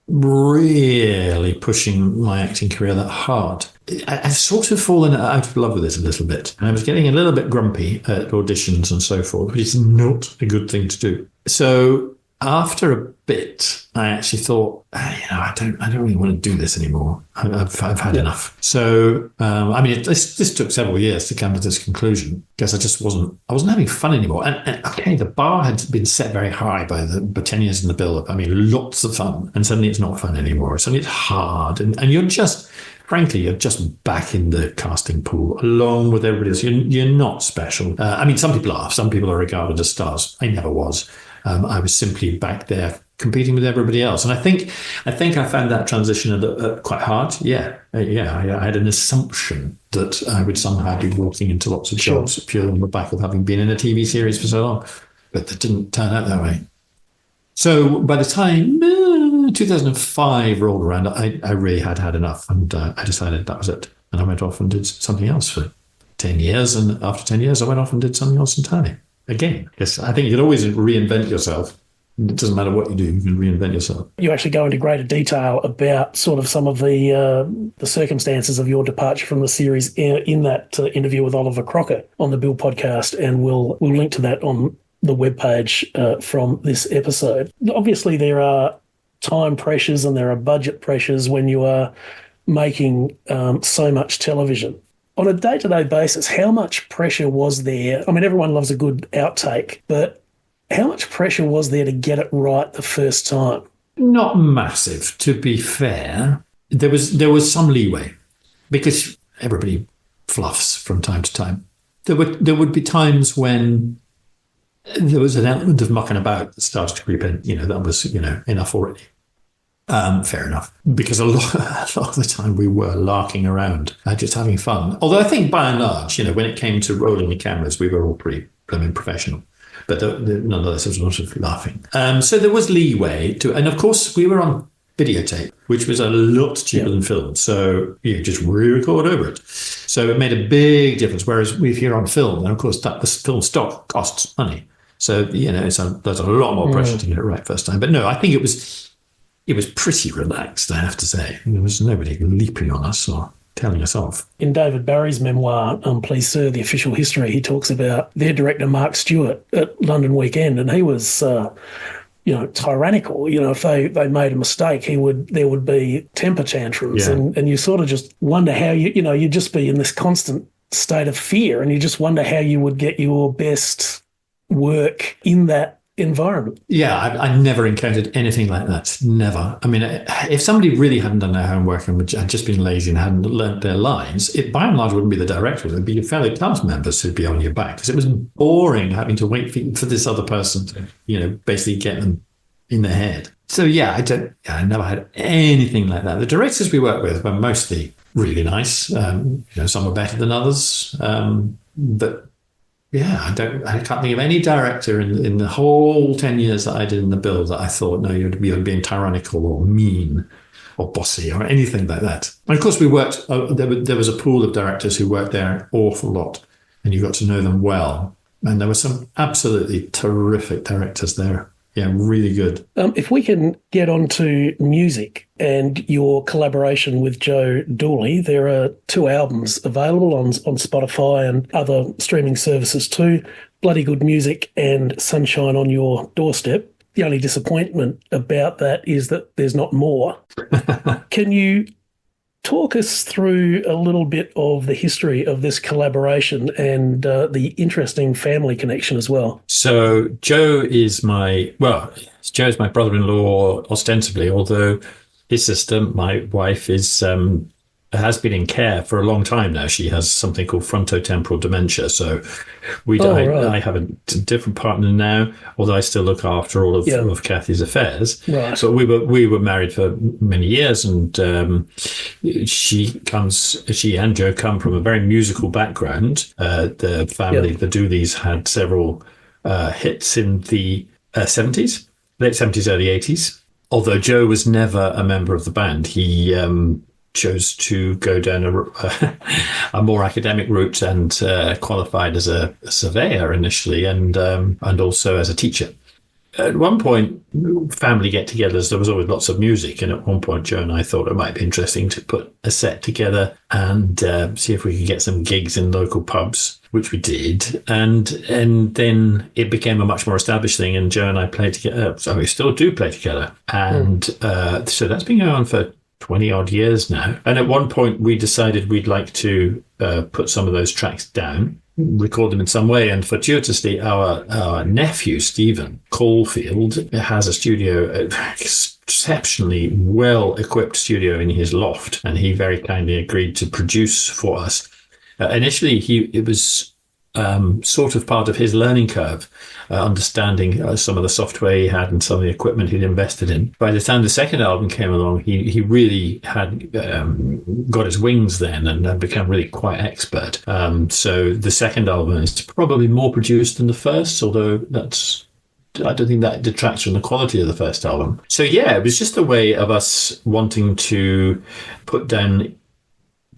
really pushing my acting career that hard. I've sort of fallen out of love with it a little bit. And I was getting a little bit grumpy at auditions and so forth, which is not a good thing to do. So after a bit, I actually thought, I don't really want to do this anymore. I've had enough. So, I mean, this took several years to come to this conclusion, because I wasn't having fun anymore. And okay, the bar had been set very high by the 10 years in the build-up. I mean, lots of fun. And suddenly it's not fun anymore. Suddenly it's hard. And you're just, frankly, you're just back in the casting pool along with everybody else. You're not special. I mean, some people are. Some people are regarded as stars. I never was. I was simply back there competing with everybody else. And I think I found that transition quite hard. I had an assumption that I would somehow be walking into lots of jobs purely on the back of having been in a TV series for so long. But that didn't turn out that way. So by the time 2005 rolled around, I really had enough. And I decided that was it. And I went off and did something else for 10 years. And after 10 years, I went off and did something else entirely. Again, yes, I think you can always reinvent yourself. It doesn't matter what you do, you can reinvent yourself. You actually go into greater detail about sort of some of the circumstances of your departure from the series in that interview with Oliver Crocker on the Bill podcast, and we'll link to that on the webpage from this episode. Obviously, there are time pressures and there are budget pressures when you are making so much television. On a day-to-day basis, how much pressure was there? I mean, everyone loves a good outtake, but how much pressure was there to get it right the first time? Not massive, to be fair. There was some leeway, because everybody fluffs from time to time. There would be times when there was an element of mucking about that started to creep in. That was enough already. Fair enough, because a lot of the time we were larking around, just having fun. Although I think by and large, when it came to rolling the cameras, we were all pretty professional. But nonetheless, there was a lot of laughing. So there was leeway and of course we were on videotape, which was a lot cheaper than film. So you just re-record over it. So it made a big difference. Whereas if you're on film, and of course the film stock costs money. So, there's a lot more pressure to get it right first time. But no, I think it was pretty relaxed, I have to say. There was nobody leaping on us or telling us off. In David Barry's memoir, Please Sir, The Official History, he talks about their director, Mark Stewart, at London Weekend, and he was, tyrannical. If they made a mistake, there would be temper tantrums, and you sort of just wonder how you'd just be in this constant state of fear, and you just wonder how you would get your best work in that environment. Yeah, I never encountered anything like that. Never. I mean, if somebody really hadn't done their homework and had just been lazy and hadn't learnt their lines, it by and large wouldn't be the director. It would be your fellow cast members who'd be on your back, because it was boring having to wait for this other person to, basically get them in their head. So I never had anything like that. The directors we worked with were mostly really nice. Some were better than others, but. Yeah, I can't think of any director in the whole 10 years that I did in the Bill that I thought, no, you're being tyrannical or mean or bossy or anything like that. And of course, we worked. There was a pool of directors who worked there an awful lot, and you got to know them well. And there were some absolutely terrific directors there. Yeah, really good. If we can get on to music and your collaboration with Joe Dooley, there are 2 albums available on Spotify and other streaming services too, Bloody Good Music and Sunshine on Your Doorstep. The only disappointment about that is that there's not more. Can you talk us through a little bit of the history of this collaboration and the interesting family connection as well? So Joe's my brother-in-law ostensibly, although his sister, my wife, has been in care for a long time now. She has something called frontotemporal dementia. So I have a different partner now, although I still look after all of Kathy's affairs. Right. So we were married for many years, and she and Joe come from a very musical background. The family, the Dooleys, had several hits in the 70s, late 70s, early 80s. Although Joe was never a member of the band, he chose to go down a more academic route and qualified as a surveyor initially, and also as a teacher. At one point, family get-togethers, there was always lots of music, and at one point Joe and I thought it might be interesting to put a set together and see if we could get some gigs in local pubs, which we did, and then it became a much more established thing, and Joe and I played together, so we still do play together, and so that's been going on for 20 odd years now. And at one point we decided we'd like to put some of those tracks down, record them in some way. And fortuitously, our nephew, Stephen Caulfield, has a studio, exceptionally well-equipped studio in his loft. And he very kindly agreed to produce for us. Initially, it was sort of part of his learning curve, understanding some of the software he had and some of the equipment he'd invested in. By the time the second album came along, he really had got his wings then and become really quite expert. So the second album is probably more produced than the first, although I don't think that detracts from the quality of the first album. So yeah, it was just a way of us wanting to put down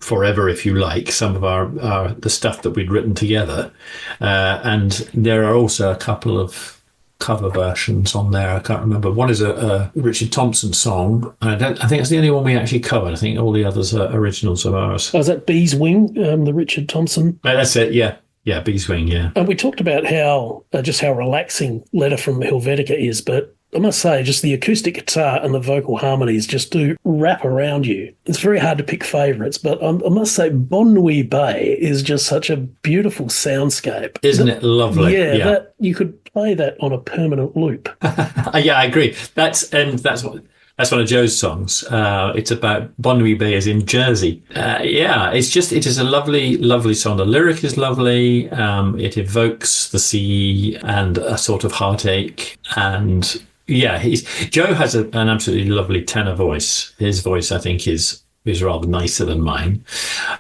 forever, if you like, some of the stuff that we'd written together, and there are also a couple of cover versions on there. I can't remember. One is a Richard Thompson song, and I think it's the only one we actually covered. I think all the others are originals of ours. Oh, is that Bee's Wing, the Richard Thompson? That's it. Yeah, Bee's Wing. Yeah. And we talked about how relaxing Letter from Helvetica is, but I must say, just the acoustic guitar and the vocal harmonies just do wrap around you. It's very hard to pick favourites, but I must say Bon Nuit Bay is just such a beautiful soundscape. Isn't it lovely? Yeah. That you could play that on a permanent loop. Yeah, I agree. That's one of Joe's songs. It's about Bon Nuit Bay is in Jersey. It is a lovely, lovely song. The lyric is lovely. It evokes the sea and a sort of heartache, and yeah, Joe has an absolutely lovely tenor voice. His voice, I think, is rather nicer than mine.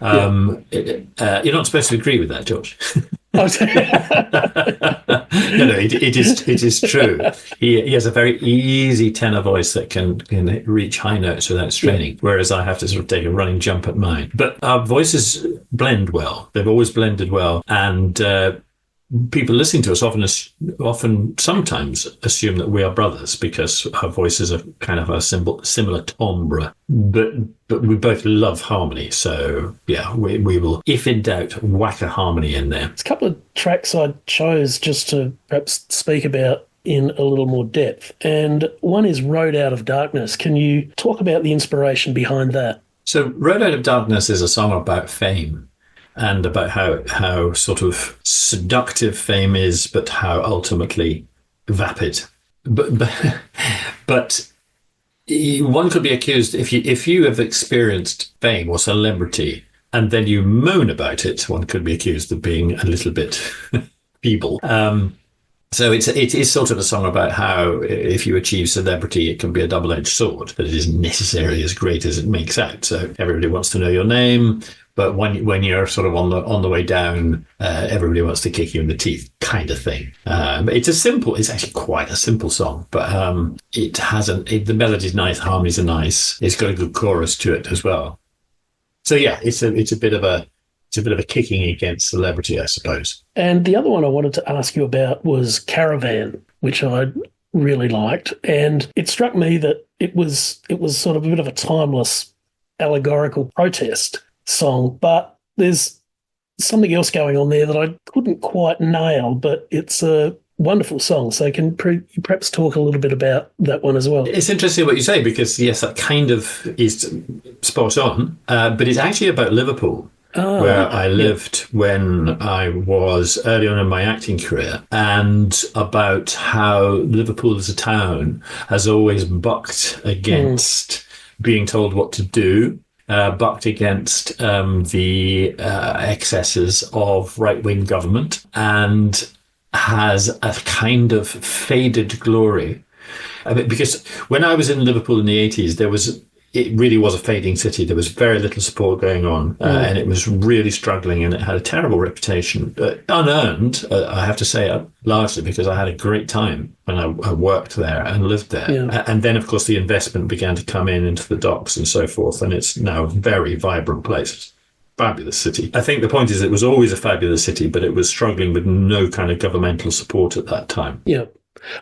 You're not supposed to agree with that, George. No, it is true. He has a very easy tenor voice that can reach high notes without straining, whereas I have to sort of take a running jump at mine. But our voices blend well. They've always blended well, and people listening to us often sometimes assume that we are brothers because our voices are kind of a similar timbre, but we both love harmony. So yeah, we will, if in doubt, whack a harmony in there. There's a couple of tracks I chose just to perhaps speak about in a little more depth, and one is Road Out of Darkness. Can you talk about the inspiration behind that? So Road Out of Darkness is a song about fame, and about how sort of seductive fame is, but how ultimately vapid. But one could be accused, if you have experienced fame or celebrity and then you moan about it, one could be accused of being a little bit feeble. So it is sort of a song about how if you achieve celebrity, it can be a double-edged sword, that it isn't necessarily as great as it makes out. So everybody wants to know your name, but when you're sort of on the way down, everybody wants to kick you in the teeth, kind of thing. It's actually quite a simple song, but the melody's nice, harmonies are nice. It's got a good chorus to it as well. So yeah, it's a bit of a it's a bit of a kicking against celebrity, I suppose. And the other one I wanted to ask you about was Caravan, which I really liked. And it struck me that it was sort of a bit of a timeless allegorical protest song, but there's something else going on there that I couldn't quite nail, but it's a wonderful song. So can you perhaps talk a little bit about that one as well? It's interesting what you say, because yes, that kind of is spot on, but it's actually about Liverpool, where I lived when I was early on in my acting career, and about how Liverpool as a town has always bucked against being told what to do, bucked against the excesses of right-wing government, and has a kind of faded glory. I mean, because when I was in Liverpool in the 80s, it really was a fading city. There was very little support going on, and it was really struggling, and it had a terrible reputation. Unearned, I have to say, largely because I had a great time when I worked there and lived there. Yeah. And then, of course, the investment began to come into the docks and so forth, and it's now a very vibrant place. Fabulous city. I think the point is it was always a fabulous city, but it was struggling with no kind of governmental support at that time. Yeah.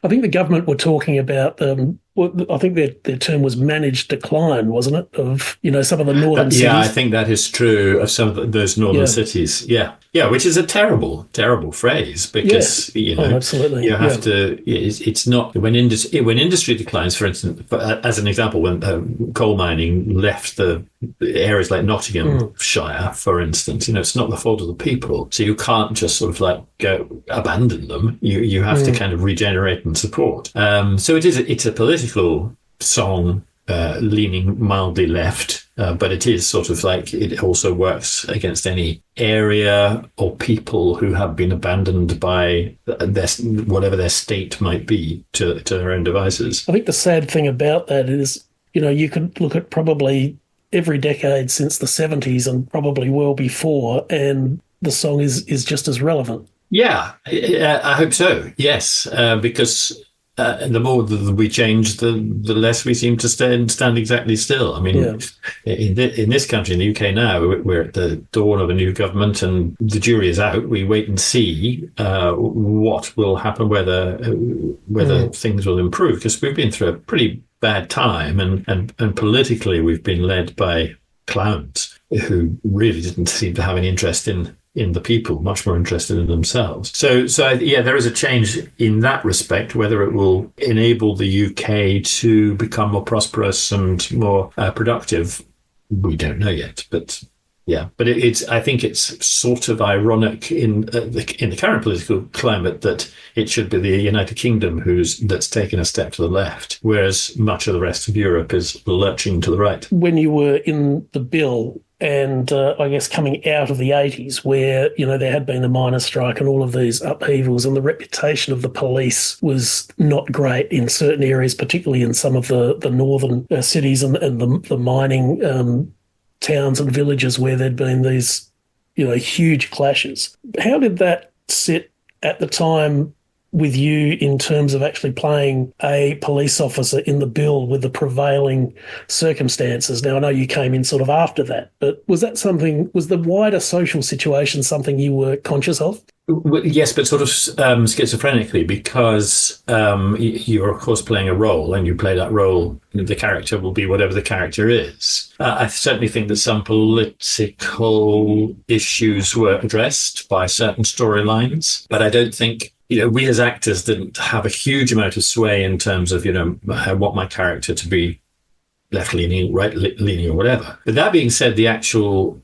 I think the government were talking about, I think their term was managed decline, wasn't it, of, some of the northern cities? Yeah, I think that is true of some of those northern cities. Yeah. Yeah, which is a terrible, terrible phrase, because, absolutely. You have to, it's not, when industry declines, for instance, as an example, when coal mining left the areas like Nottinghamshire, for instance, it's not the fault of the people. So you can't just sort of like go abandon them. You have to kind of regenerate and support. So it's a political song, leaning mildly left, but it is sort of like it also works against any area or people who have been abandoned by whatever their state might be to their own devices. I think the sad thing about that is, you could look at probably every decade since the 70s and probably well before, and the song is just as relevant. Yeah, I hope so. Yes, because the more that we change, the less we seem to stand exactly still. I mean, in this country, in the UK now, we're at the dawn of a new government, and the jury is out. We wait and see what will happen, whether things will improve, because we've been through a pretty bad time, and politically we've been led by clowns who really didn't seem to have any interest in the people, much more interested in themselves. So there is a change in that respect. Whether it will enable the UK to become more prosperous and more productive, we don't know yet. But I think it's sort of ironic in the current political climate that it should be the United Kingdom that's taken a step to the left, whereas much of the rest of Europe is lurching to the right. When you were in the Bill, and I guess coming out of the 80s, where, there had been the miners' strike and all of these upheavals, and the reputation of the police was not great in certain areas, particularly in some of the northern cities and the mining towns and villages where there'd been these, huge clashes. How did that sit at the time with you in terms of actually playing a police officer in the Bill with the prevailing circumstances? Now, I know you came in sort of after that, but was the wider social situation something you were conscious of? Yes, but sort of schizophrenically, because you're, of course, playing a role, and you play that role, the character will be whatever the character is. I certainly think that some political issues were addressed by certain storylines, but I don't think we as actors didn't have a huge amount of sway in terms of, I want my character to be left-leaning, right-leaning, or whatever. But that being said, the actual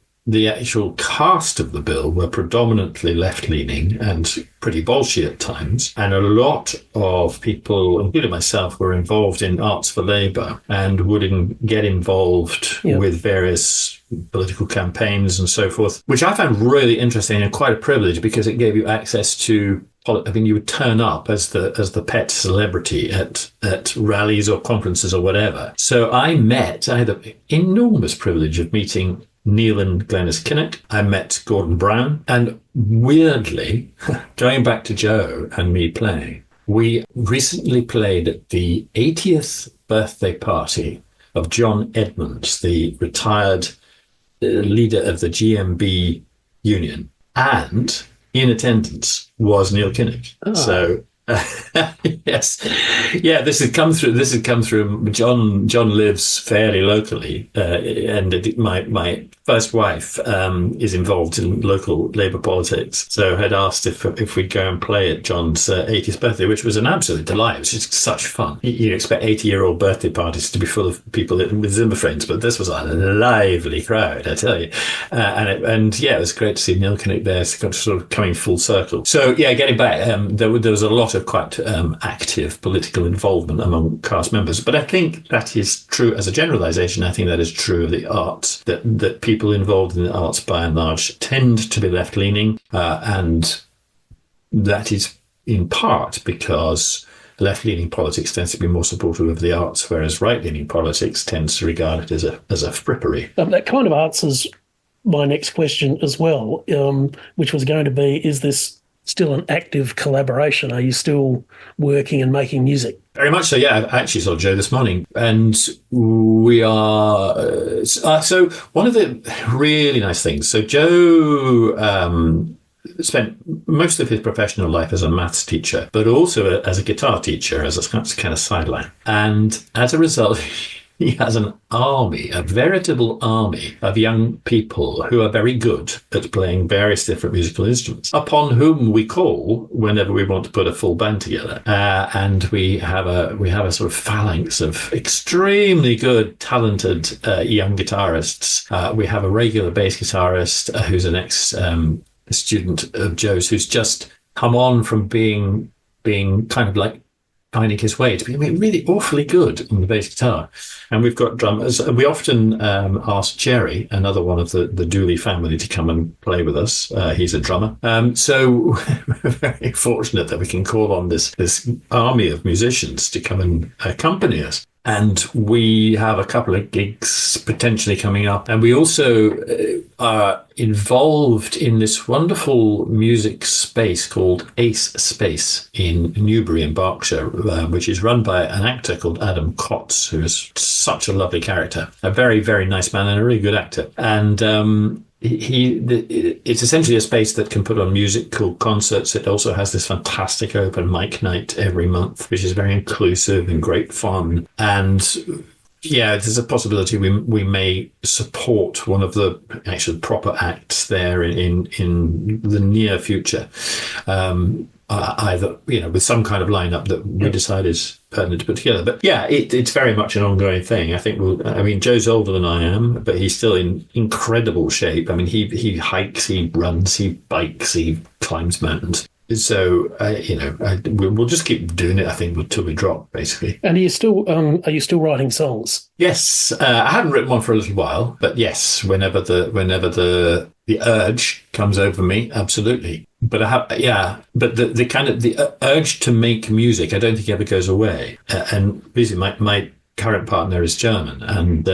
cast of the Bill were predominantly left-leaning and pretty bolshy at times. And a lot of people, including myself, were involved in Arts for Labour and would get involved with various political campaigns and so forth, which I found really interesting and quite a privilege, because it gave you access to, you would turn up as the pet celebrity at rallies or conferences or whatever. So I had the enormous privilege of meeting Neil and Glenys Kinnock. I met Gordon Brown, and weirdly, going back to Joe and me playing, we recently played at the 80th birthday party of John Edmonds, the retired leader of the GMB union, and in attendance was Neil Kinnock. Oh. So. Yes, yeah. This had come through. John. John lives fairly locally, and my first wife is involved in local Labour politics. So had asked if we'd go and play at John's 80th birthday, which was an absolute delight. It was just such fun. You expect 80-year-old birthday parties to be full of people with Zimmer friends, but this was a lively crowd, I tell you. And it was great to see Neil Kinnock there, sort of coming full circle. So yeah, getting back, there was a lot of quite active political involvement among cast members. But I think that is true as a generalisation. I think that is true of the arts, that people involved in the arts by and large tend to be left-leaning, and that is in part because left-leaning politics tends to be more supportive of the arts, whereas right-leaning politics tends to regard it as a frippery. That kind of answers my next question as well, which was going to be, is this still an active collaboration? Are you still working and making music? Very much so, yeah. I actually saw Joe this morning, and we are... so one of the really nice things, so Joe spent most of his professional life as a maths teacher, but also as a guitar teacher, as a kind of sideline. And as a result... he has an army, a veritable army of young people who are very good at playing various different musical instruments, upon whom we call whenever we want to put a full band together. And we have a sort of phalanx of extremely good, talented young guitarists. We have a regular bass guitarist who's an ex-student of Joe's, who's just come on from being kind of like finding his way to be really awfully good on the bass guitar. And we've got drummers, and we often ask Jerry, another one of the Dooley family, to come and play with us. He's a drummer. So we're very fortunate that we can call on this army of musicians to come and accompany us. And we have a couple of gigs potentially coming up. And we also are involved in this wonderful music space called Ace Space in Newbury in Berkshire, which is run by an actor called Adam Kotz, who is such a lovely character, a very, very nice man and a really good actor. And it's essentially a space that can put on musical concerts. It also has this fantastic open mic night every month, which is very inclusive and great fun. And yeah, there's a possibility we may support one of the actual proper acts there in the near future. Either, with some kind of lineup that we decide is pertinent to put together. But yeah, it's very much an ongoing thing. I think Joe's older than I am, but he's still in incredible shape. I mean, he hikes, he runs, he bikes, he climbs mountains. So, we'll just keep doing it, I think, until we drop, basically. And are you still writing songs? Yes. I haven't written one for a little while, but yes, whenever the urge comes over me, absolutely. But the urge to make music, I don't think ever goes away. And basically, my current partner is German, and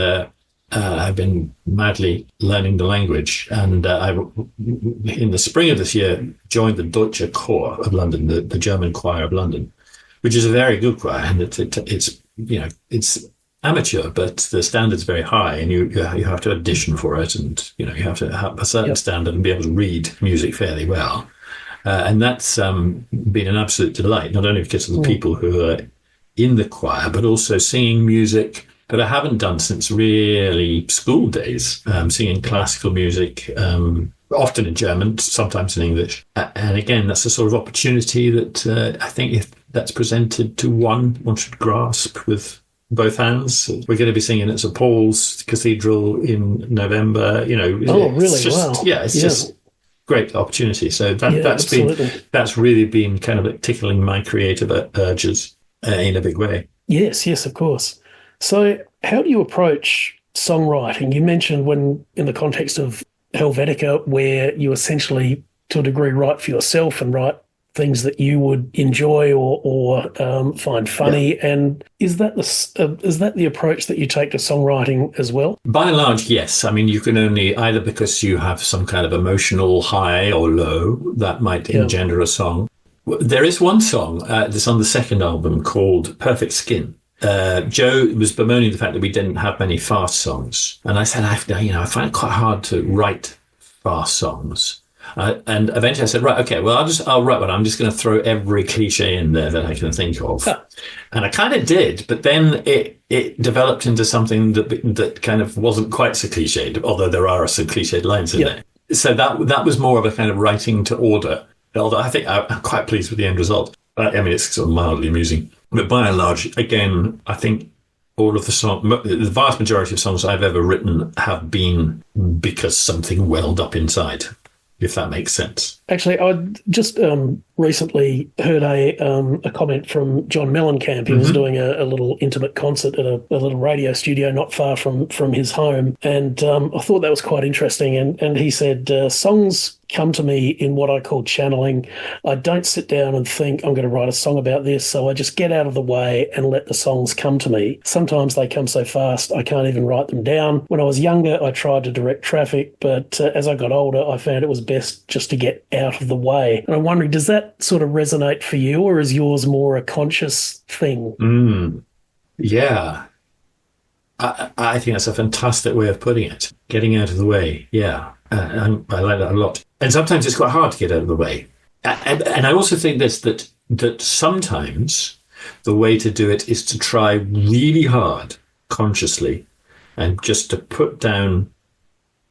I've been madly learning the language. And I, in the spring of this year, joined the Deutsche Chor of London, the German choir of London, which is a very good choir, and it's amateur, but the standard's very high, and you have to audition for it, and you have to have a certain standard and be able to read music fairly well. And that's been an absolute delight, not only because of the people who are in the choir, but also singing music that I haven't done since really school days, singing classical music, often in German, sometimes in English. And again, that's the sort of opportunity that I think if that's presented to one should grasp with both hands. We're going to be singing at St Paul's Cathedral in November. Oh, really? Wow. Yeah, it's just great opportunity. So that's really been kind of like tickling my creative urges in a big way. Yes, of course. So how do you approach songwriting? You mentioned when in the context of Helvetica, where you essentially, to a degree, write for yourself and write things that you would enjoy or find funny. Yeah. And is that the approach that you take to songwriting as well? By and large, yes. I mean, you can only, either because you have some kind of emotional high or low that might engender a song. There is one song that's on the second album called Perfect Skin. Joe was bemoaning the fact that we didn't have many fast songs. And I said, I find it quite hard to write fast songs. And eventually I said, right, okay, well, I'll write one. I'm just going to throw every cliche in there that I can think of. Huh. And I kind of did, but then it developed into something that kind of wasn't quite so cliched, although there are some cliched lines in there. So that was more of a kind of writing to order. Although I think I'm quite pleased with the end result. I mean, it's sort of mildly amusing. But by and large, again, I think all of the vast majority of songs I've ever written have been because something welled up inside, if that makes sense. Actually, I just recently heard a comment from John Mellencamp. He was doing a little intimate concert at a little radio studio not far from his home, and I thought that was quite interesting. And he said, songs come to me in what I call channeling. I don't sit down and think I'm going to write a song about this, so I just get out of the way and let the songs come to me. Sometimes they come so fast I can't even write them down. When I was younger, I tried to direct traffic, but as I got older, I found it was best just to get out of the way. And I'm wondering, does that sort of resonate for you, or is yours more a conscious thing? Yeah. I think that's a fantastic way of putting it. Getting out of the way. Yeah. I like that a lot. And sometimes it's quite hard to get out of the way. And I also think that sometimes the way to do it is to try really hard, consciously, and just to put down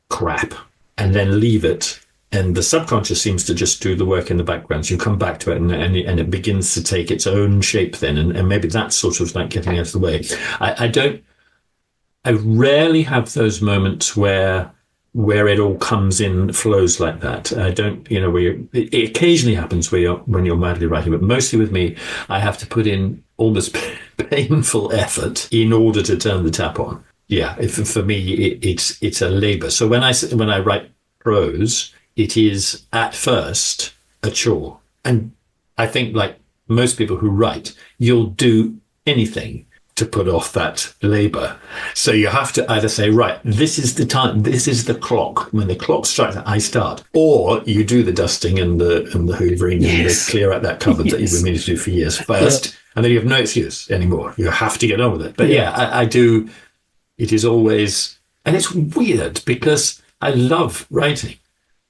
crap and then leave it. And the subconscious seems to just do the work in the background. So you come back to it and it begins to take its own shape then. And maybe that's sort of like getting out of the way. I rarely have those moments where it all comes in, flows like that. I don't, it occasionally happens when you're madly writing, but mostly with me, I have to put in almost painful effort in order to turn the tap on. Yeah, for me, it's a labor. So when I write prose, it is at first a chore. And I think, like most people who write, you'll do anything to put off that labor. So you have to either say, right, this is the time, this is the clock. When the clock strikes, I start. Or you do the dusting and the hoovering and clear out that cupboard that you've been meaning to do for years first. And then you have no excuse anymore. You have to get on with it. But I do. It is always, and it's weird because I love writing,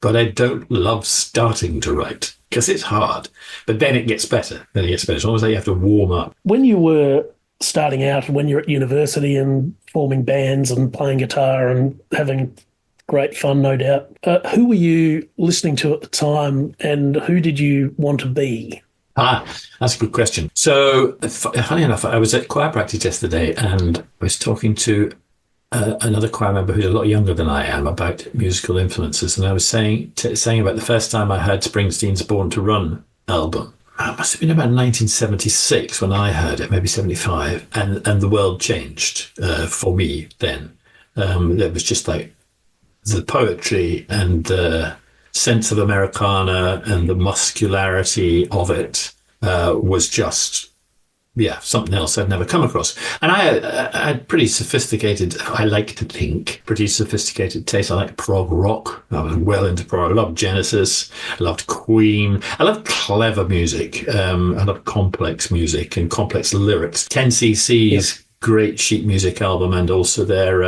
but I don't love starting to write because it's hard. But then it gets better. It's almost like you have to warm up. When you were starting out, when you're at university and forming bands and playing guitar and having great fun, no doubt, who were you listening to at the time and who did you want to be? That's a good question. So, funny enough, I was at choir practice yesterday and I was talking to another choir member who's a lot younger than I am about musical influences, and I was saying about the first time I heard Springsteen's Born to Run album. It must have been about 1976 when I heard it, maybe 75, and the world changed for me then. It was just like the poetry and the sense of Americana and the muscularity of it was just, something else I'd never come across. And I had pretty sophisticated, I like to think, pretty sophisticated taste. I like prog rock. I was well into prog. I loved Genesis. I loved Queen. I loved clever music. I loved complex music and complex lyrics. 10cc's great sheet music album and also their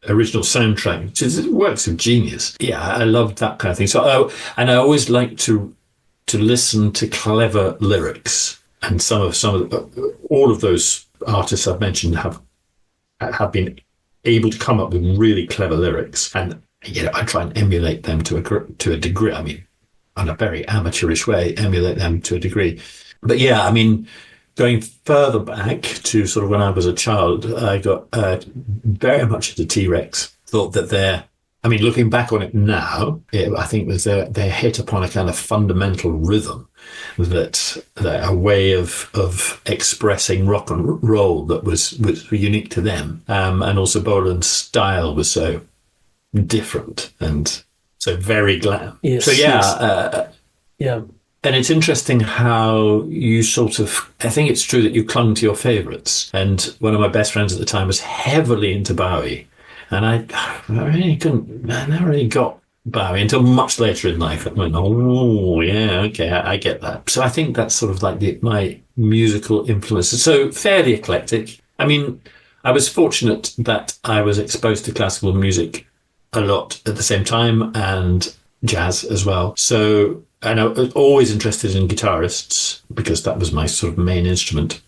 original soundtrack, which is works of genius. Yeah, I loved that kind of thing. So, and I always like to listen to clever lyrics. And all of those artists I've mentioned have been able to come up with really clever lyrics, and I try and emulate them to a degree. I mean, in a very amateurish way, emulate them to a degree. But going further back to sort of when I was a child, I got very much into T-Rex. Thought that looking back on it now, I think they hit upon a kind of fundamental rhythm that a way of expressing rock and roll that was unique to them. And also Bolan's style was so different and so very glam. Yes, so yeah. And it's interesting how you I think it's true that you clung to your favourites. And one of my best friends at the time was heavily into Bowie. And I never really got Bowie until much later in life. I went, oh, yeah, okay, I get that. So I think that's sort of like my musical influences. So fairly eclectic. I mean, I was fortunate that I was exposed to classical music a lot at the same time, and jazz as well. So, and I was always interested in guitarists because that was my sort of main instrument.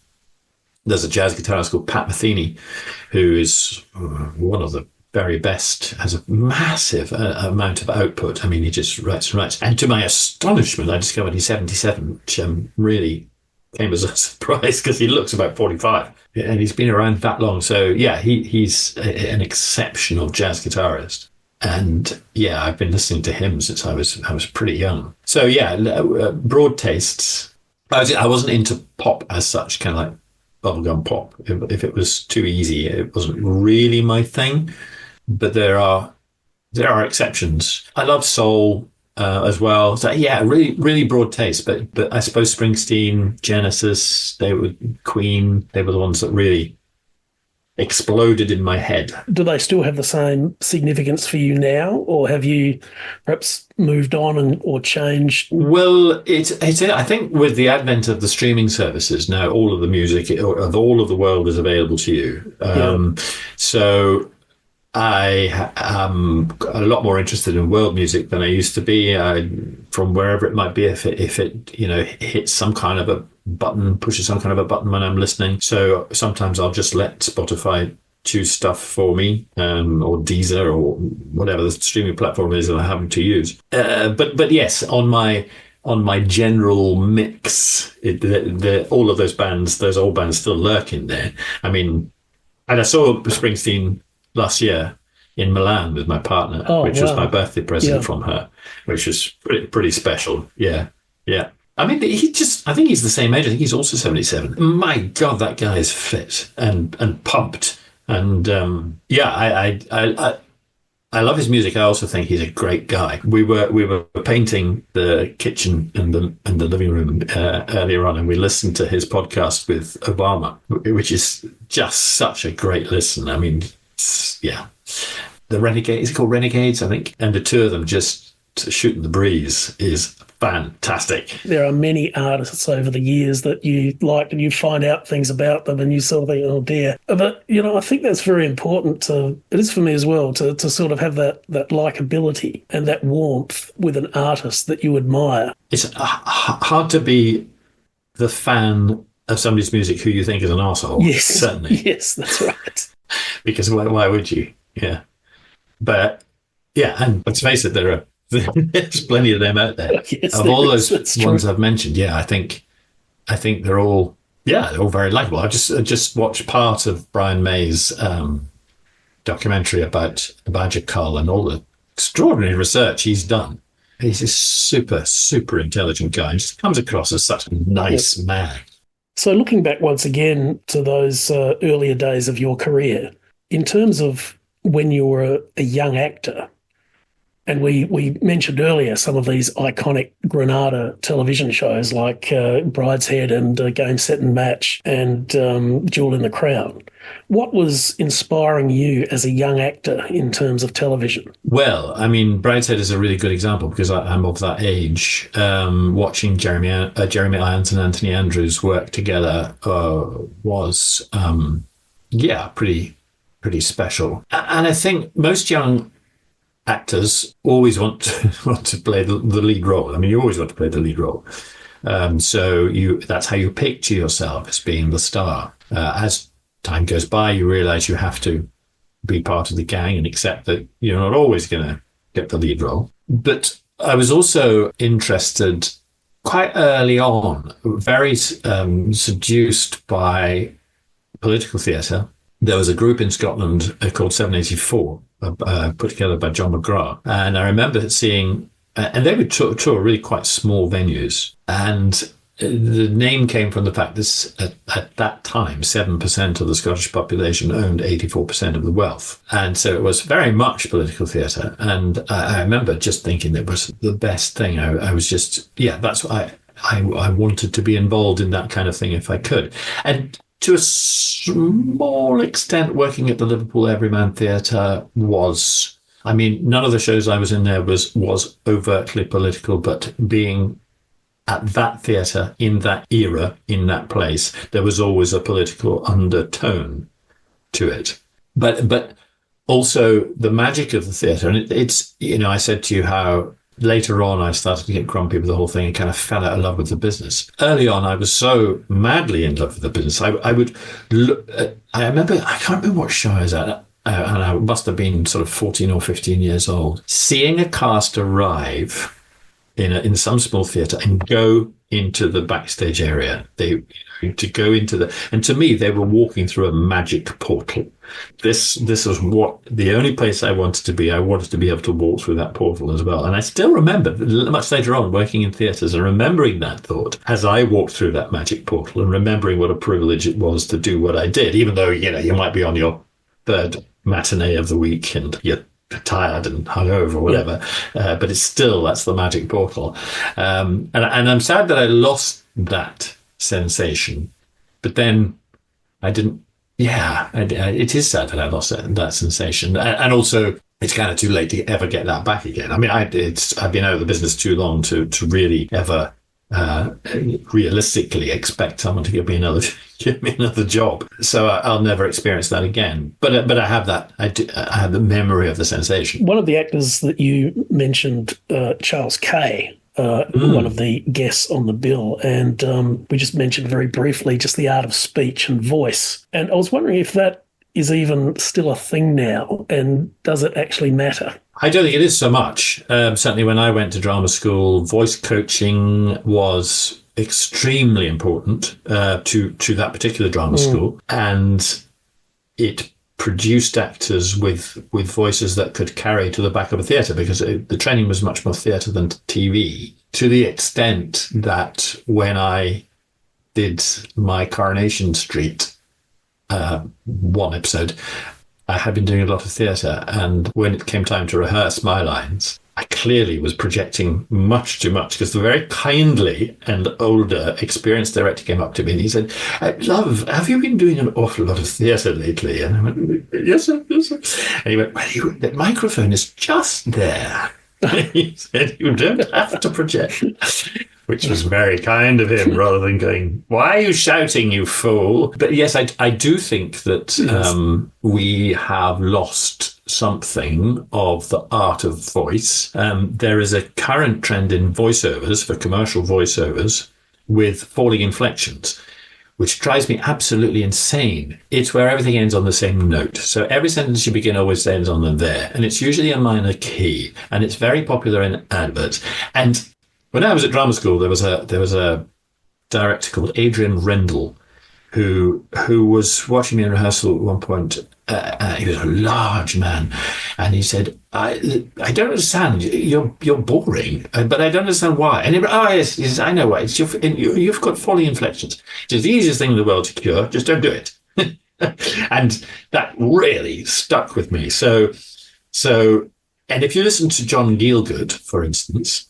There's a jazz guitarist called Pat Metheny, who is one of the very best, has a massive amount of output. I mean, he just writes and writes. And to my astonishment, I discovered he's 77, which really came as a surprise because he looks about 45. And he's been around that long. So, yeah, he's an exceptional jazz guitarist. And, yeah, I've been listening to him since I was pretty young. So, yeah, broad tastes. I wasn't into pop as such, kind of like bubblegum pop. If it was too easy, it wasn't really my thing. But there are exceptions. I love soul as well. So yeah, really, really broad taste. But I suppose Springsteen, Genesis, Queen. They were the ones that really exploded in my head. Do they still have the same significance for you now, or have you perhaps moved on or changed? Well, it's I think with the advent of the streaming services now, all of the music of all of the world is available to you. So I am a lot more interested in world music than I used to be, from wherever it might be. If it hits some kind of a button, pushes some kind of a button when I'm listening. So sometimes I'll just let Spotify choose stuff for me, or Deezer, or whatever the streaming platform is that I happen to use. But yes, on my general mix, all of those old bands still lurk in there. I mean, and I saw Springsteen last year in Milan with my partner, which was my birthday present from her, which was pretty special. Yeah. I mean, I think he's the same age. I think he's also 77. My God, that guy is fit and pumped. And I love his music. I also think he's a great guy. We were painting the kitchen and the living room earlier on, and we listened to his podcast with Obama, which is just such a great listen. I mean, yeah, the Renegade, is it called Renegades, I think? And the two of them just shooting the breeze is fantastic. There are many artists over the years that you like, and you find out things about them and you sort of think, oh dear. But, I think that's very important it is for me as well, to sort of have that likability and that warmth with an artist that you admire. It's hard to be the fan of somebody's music who you think is an arsehole. Yes. Certainly. Yes, that's right. Because why would you? Yeah. But, yeah, and let's face it, there's plenty of them out there. Yes, of all those ones I've mentioned, I think they're all very likable. I just watched part of Brian May's documentary about Badger Cull and all the extraordinary research he's done. He's a super, super intelligent guy and just comes across as such a nice man. So looking back once again to those earlier days of your career, in terms of when you were a young actor, and we mentioned earlier some of these iconic Granada television shows like Brideshead and Game, Set and Match and Jewel in the Crown. What was inspiring you as a young actor in terms of television? Well, I mean, Brideshead is a really good example because I'm of that age. Watching Jeremy Irons and Anthony Andrews work together was, pretty special. And I think most young actors always want to play the lead role. I mean, you always want to play the lead role. So that's how you picture yourself, as being the star. As time goes by, you realize you have to be part of the gang and accept that you're not always going to get the lead role. But I was also interested quite early on, very seduced by political theatre. There was a group in Scotland called 784, put together by John McGrath. And I remember seeing, and they would tour really quite small venues. And the name came from the fact that at that time, 7% of the Scottish population owned 84% of the wealth. And so it was very much political theatre. And I remember just thinking it was the best thing. I was just, that's why I wanted to be involved in that kind of thing if I could. And to a small extent, working at the Liverpool Everyman Theatre was, I mean, none of the shows I was in there was overtly political, but being at that theatre, in that era, in that place, there was always a political undertone to it. But also the magic of the theatre, and it's, I said to you how later on, I started to get grumpy with the whole thing and kind of fell out of love with the business. Early on, I was so madly in love with the business. I would look. I can't remember what show I was at. And I must have been sort of 14 or 15 years old, seeing a cast arrive in some small theatre and go into the backstage area. And to me, they were walking through a magic portal. This was the only place I wanted to be. I wanted to be able to walk through that portal as well. And I still remember, much later on, working in theatres and remembering that thought as I walked through that magic portal and remembering what a privilege it was to do what I did, even though, you might be on your third matinee of the week and you're tired and hungover or whatever, but that's the magic portal. And I'm sad that I lost that sensation, but then I didn't. It is sad that I lost that sensation, and also it's kind of too late to ever get that back again. I mean, I've been out of the business too long to really ever realistically expect someone to give me another job. So I'll never experience that again. But I have that. I have the memory of the sensation. One of the actors that you mentioned, Charles Kay, one of the guests on the bill, and we just mentioned very briefly just the art of speech and voice. And I was wondering if that is even still a thing now, and does it actually matter? I don't think it is so much. Certainly when I went to drama school, voice coaching was extremely important to that particular drama school. And it produced actors with voices that could carry to the back of a theatre, because the training was much more theatre than TV, to the extent that when I did my Coronation Street one episode, I had been doing a lot of theatre, and when it came time to rehearse my lines, I clearly was projecting much too much, because the very kindly and older, experienced director came up to me and he said, "Love, have you been doing an awful lot of theatre lately?" And I went, "Yes, sir, yes, sir." And he went, "Well, the microphone is just there." He said, "You don't have to project," which was very kind of him, rather than going, "Why are you shouting, you fool?" But yes, I do think that we have lost something of the art of voice. There is a current trend in voiceovers, for commercial voiceovers, with falling inflections, which drives me absolutely insane. It's where everything ends on the same note. So every sentence you begin always ends on the there, and it's usually a minor key, and it's very popular in adverts. And when I was at drama school, there was a director called Adrian Rendell who was watching me in rehearsal at one point. He was a large man, and he said, I don't understand. You're boring, but I don't understand why." And he went, "Oh, yes," he says, "I know why. You've got falling inflections. It's the easiest thing in the world to cure. Just don't do it." And that really stuck with me. So, and if you listen to John Gielgud, for instance,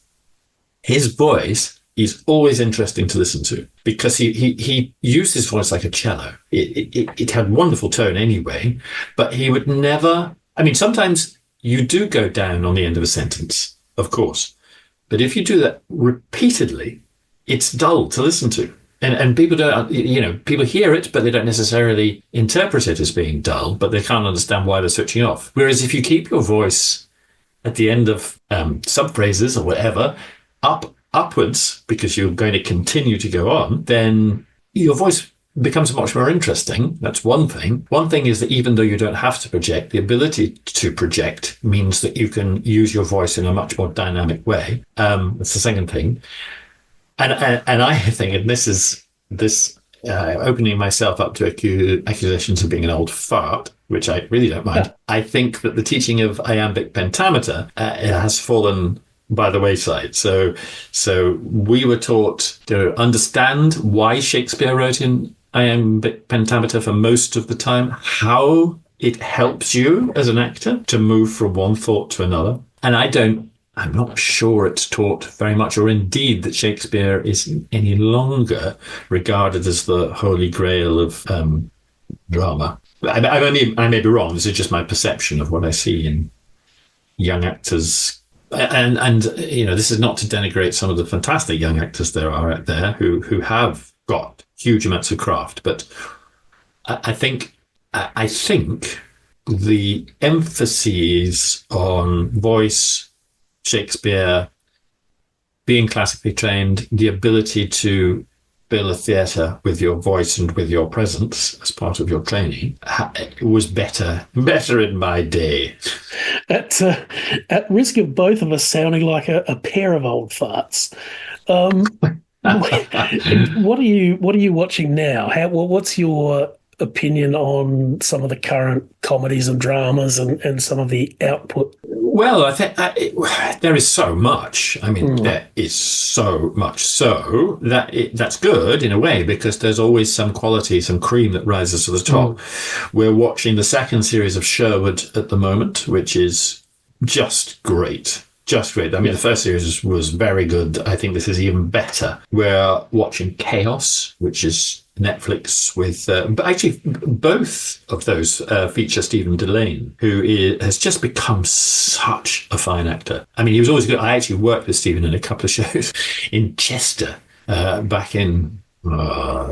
his voice is always interesting to listen to, because he used his voice like a cello. It had wonderful tone anyway, but he would never... I mean, sometimes you do go down on the end of a sentence, of course, but if you do that repeatedly, it's dull to listen to. And people don't, people hear it, but they don't necessarily interpret it as being dull, but they can't understand why they're switching off. Whereas if you keep your voice at the end of sub-phrases or whatever, upwards, because you're going to continue to go on, then your voice becomes much more interesting. That's one thing. One thing is that even though you don't have to project, the ability to project means that you can use your voice in a much more dynamic way. That's the second thing. And I think, and this is opening myself up to accusations of being an old fart, which I really don't mind. I think that the teaching of iambic pentameter has fallen by the wayside. So we were taught to understand why Shakespeare wrote in iambic pentameter for most of the time, how it helps you as an actor to move from one thought to another. And I'm not sure it's taught very much, or indeed that Shakespeare is any longer regarded as the holy grail of drama. I may be wrong. This is just my perception of what I see in young actors. And this is not to denigrate some of the fantastic young actors there are out there who have got huge amounts of craft, but I think the emphases on voice, Shakespeare, being classically trained, the ability to fill a theatre with your voice and with your presence as part of your training was better in my day. At risk of both of us sounding like a pair of old farts, what are you watching now? What's your opinion on some of the current comedies and dramas and some of the output? Well, I think there is so much. I mean, there is so much so that that's good in a way, because there's always some quality, some cream that rises to the top. We're watching the second series of Sherwood at the moment, which is just great. Just great. I mean, the first series was very good. I think this is even better. We're watching Chaos, which is Netflix with, but actually both of those feature Stephen Delane, who has just become such a fine actor. I mean, he was always good. I actually worked with Stephen in a couple of shows in Chester back in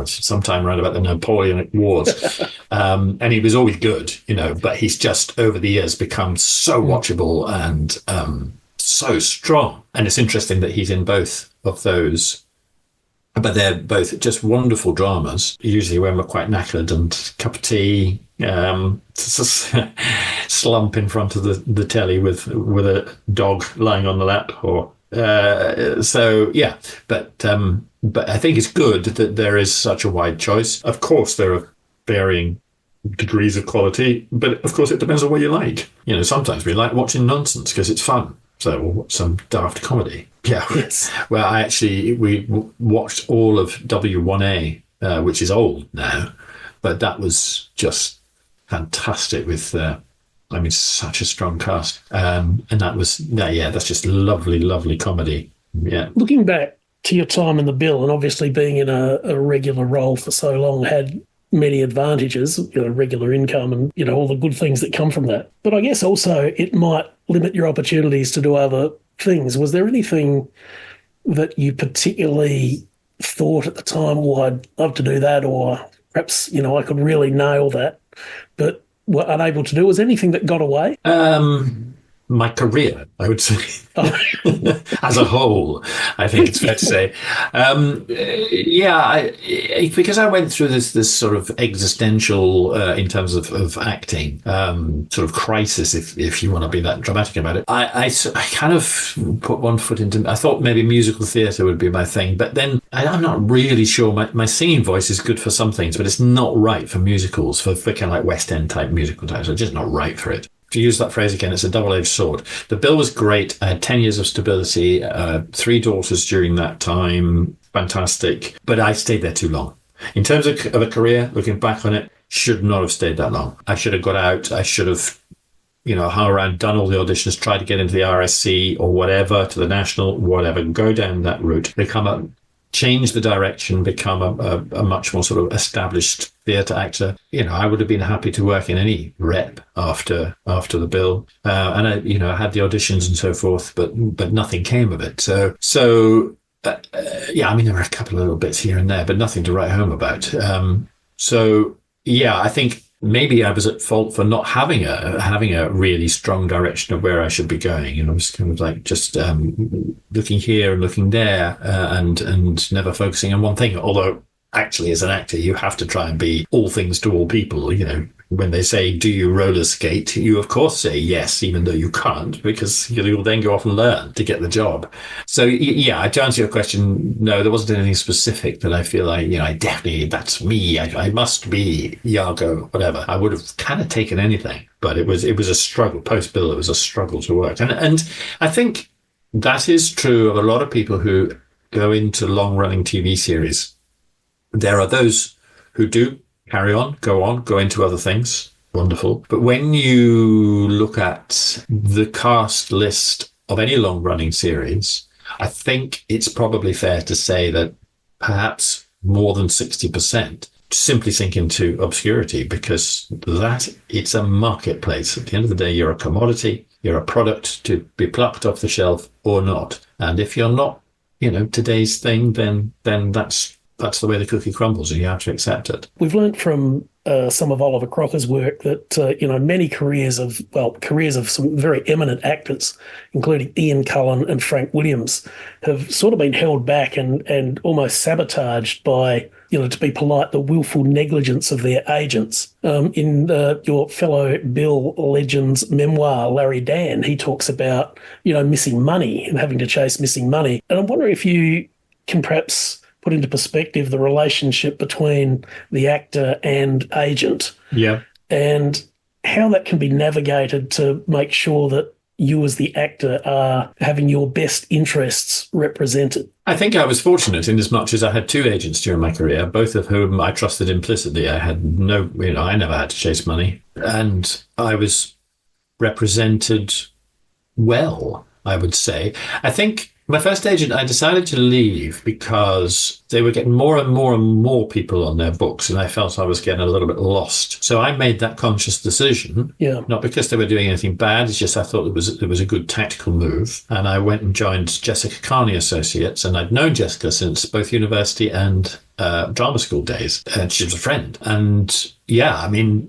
sometime around about the Napoleonic Wars. And he was always good, but he's just over the years become so watchable and so strong. And it's interesting that he's in both of those. But they're both just wonderful dramas. Usually when we're quite knackered and cup of tea, slump in front of the telly with a dog lying on the lap, or so yeah. But I think it's good that there is such a wide choice. Of course, there are varying degrees of quality, but of course it depends on what you like. Sometimes we like watching nonsense because it's fun. So we'll watch some daft comedy. Yeah. Yes. Well, we watched all of W1A, which is old now, but that was just fantastic with, such a strong cast. And that was, that's just lovely, lovely comedy. Yeah. Looking back to your time in the Bill, and obviously being in a regular role for so long had many advantages, regular income and, all the good things that come from that. But I guess also it might limit your opportunities to do other things. Was there anything that you particularly thought at the time, I'd love to do that, or perhaps, I could really nail that, but were unable to do? Was anything that got away? My career, I would say, as a whole, I think it's fair to say. Because I went through this sort of existential, in terms of acting, sort of crisis, if you want to be that dramatic about it. I kind of put one foot into, I thought maybe musical theatre would be my thing, but then I'm not really sure. My singing voice is good for some things, but it's not right for musicals, for kind of like West End type musical types. It's just not right for it. To use that phrase again, it's a double-edged sword. The Bill was great. I had 10 years of stability, 3 daughters during that time. Fantastic. But I stayed there too long. In terms of a career, looking back on it, should not have stayed that long. I should have got out. I should have, hung around, done all the auditions, tried to get into the RSC or whatever, to the National, whatever, go down that route, change the direction, become a much more sort of established theatre actor. I would have been happy to work in any rep after the Bill, and I had the auditions and so forth, but nothing came of it. So there were a couple of little bits here and there, but nothing to write home about. I think maybe I was at fault for not having a really strong direction of where I should be going. I was kind of like just looking here and looking there, and never focusing on one thing. Although actually, as an actor, you have to try and be all things to all people. When they say, "Do you roller skate?" you of course say yes, even though you can't, because you'll then go off and learn to get the job. So to answer your question, no, there wasn't anything specific that I feel like, I definitely, that's me. I must be Iago, whatever. I would have kind of taken anything, but it was a struggle. Post-Bill, it was a struggle to work. And I think that is true of a lot of people who go into long-running TV series. There are those who do carry on, go into other things. Wonderful. But when you look at the cast list of any long-running series, I think it's probably fair to say that perhaps more than 60% simply sink into obscurity, because it's a marketplace. At the end of the day, you're a commodity, you're a product to be plucked off the shelf or not. And if you're not, today's thing, then that's that's the way the cookie crumbles, and you have to accept it. We've learnt from some of Oliver Crocker's work that, many careers of some very eminent actors, including Ian Cullen and Frank Williams, have sort of been held back and almost sabotaged by, to be polite, the willful negligence of their agents. In your fellow Bill Legend's memoir, Larry Dan, he talks about, missing money and having to chase missing money. And I'm wondering if you can perhaps put into perspective the relationship between the actor and agent. Yeah. And how that can be navigated to make sure that you as the actor are having your best interests represented. I think I was fortunate in as much as I had two agents during my career, both of whom I trusted implicitly. I had I never had to chase money. And I was represented well, I would say. I think my first agent, I decided to leave because they were getting more and more and more people on their books, and I felt I was getting a little bit lost. So I made that conscious decision, not because they were doing anything bad, it's just I thought it was a good tactical move. And I went and joined Jessica Carney Associates, and I'd known Jessica since both university and drama school days. And she was a friend. And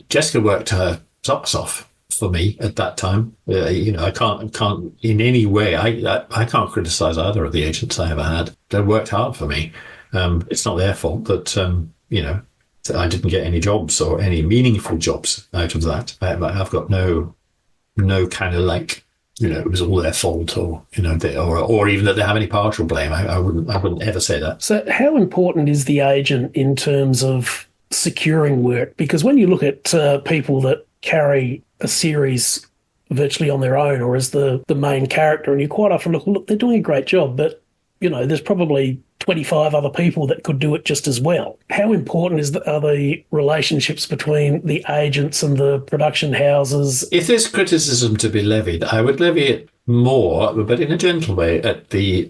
Jessica worked her socks off for me at that time. I can't in any way, I can't criticize either of the agents I ever had. They worked hard for me. It's not their fault that, I didn't get any jobs or any meaningful jobs out of that. I've got no kind of like, it was all their fault or even that they have any partial blame. I wouldn't ever say that. So how important is the agent in terms of securing work? Because when you look at people that carry a series virtually on their own or as the main character, and you quite often look, they're doing a great job, but there's probably 25 other people that could do it just as well. How important are the relationships between the agents and the production houses? If there's criticism to be levied, I would levy it more, but in a gentle way, at the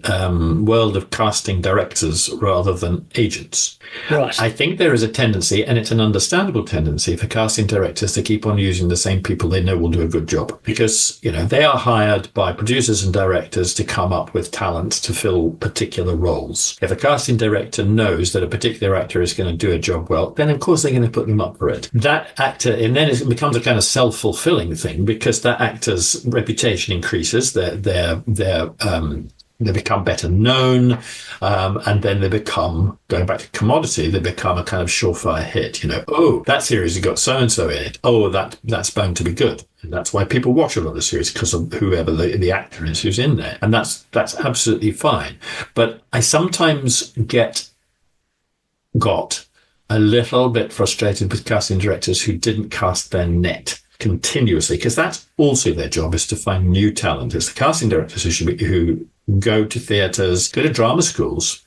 world of casting directors rather than agents. Right. I think there is a tendency, and it's an understandable tendency, for casting directors to keep on using the same people they know will do a good job. Because, they are hired by producers and directors to come up with talent to fill particular roles. If a casting director knows that a particular actor is going to do a job well, then of course they're going to put them up for it. That actor, and then it becomes a kind of self-fulfilling thing, because that actor's reputation increases. They become better known, and then they become, going back to commodity, they become a kind of surefire hit. That series has got so-and-so in it. Oh, that's bound to be good. And that's why people watch a lot of the series, because of whoever the actor is who's in there. And that's absolutely fine. But I sometimes got a little bit frustrated with casting directors who didn't cast their net continuously, because that's also their job, is to find new talent. It's the casting directors who go to theatres, go to drama schools.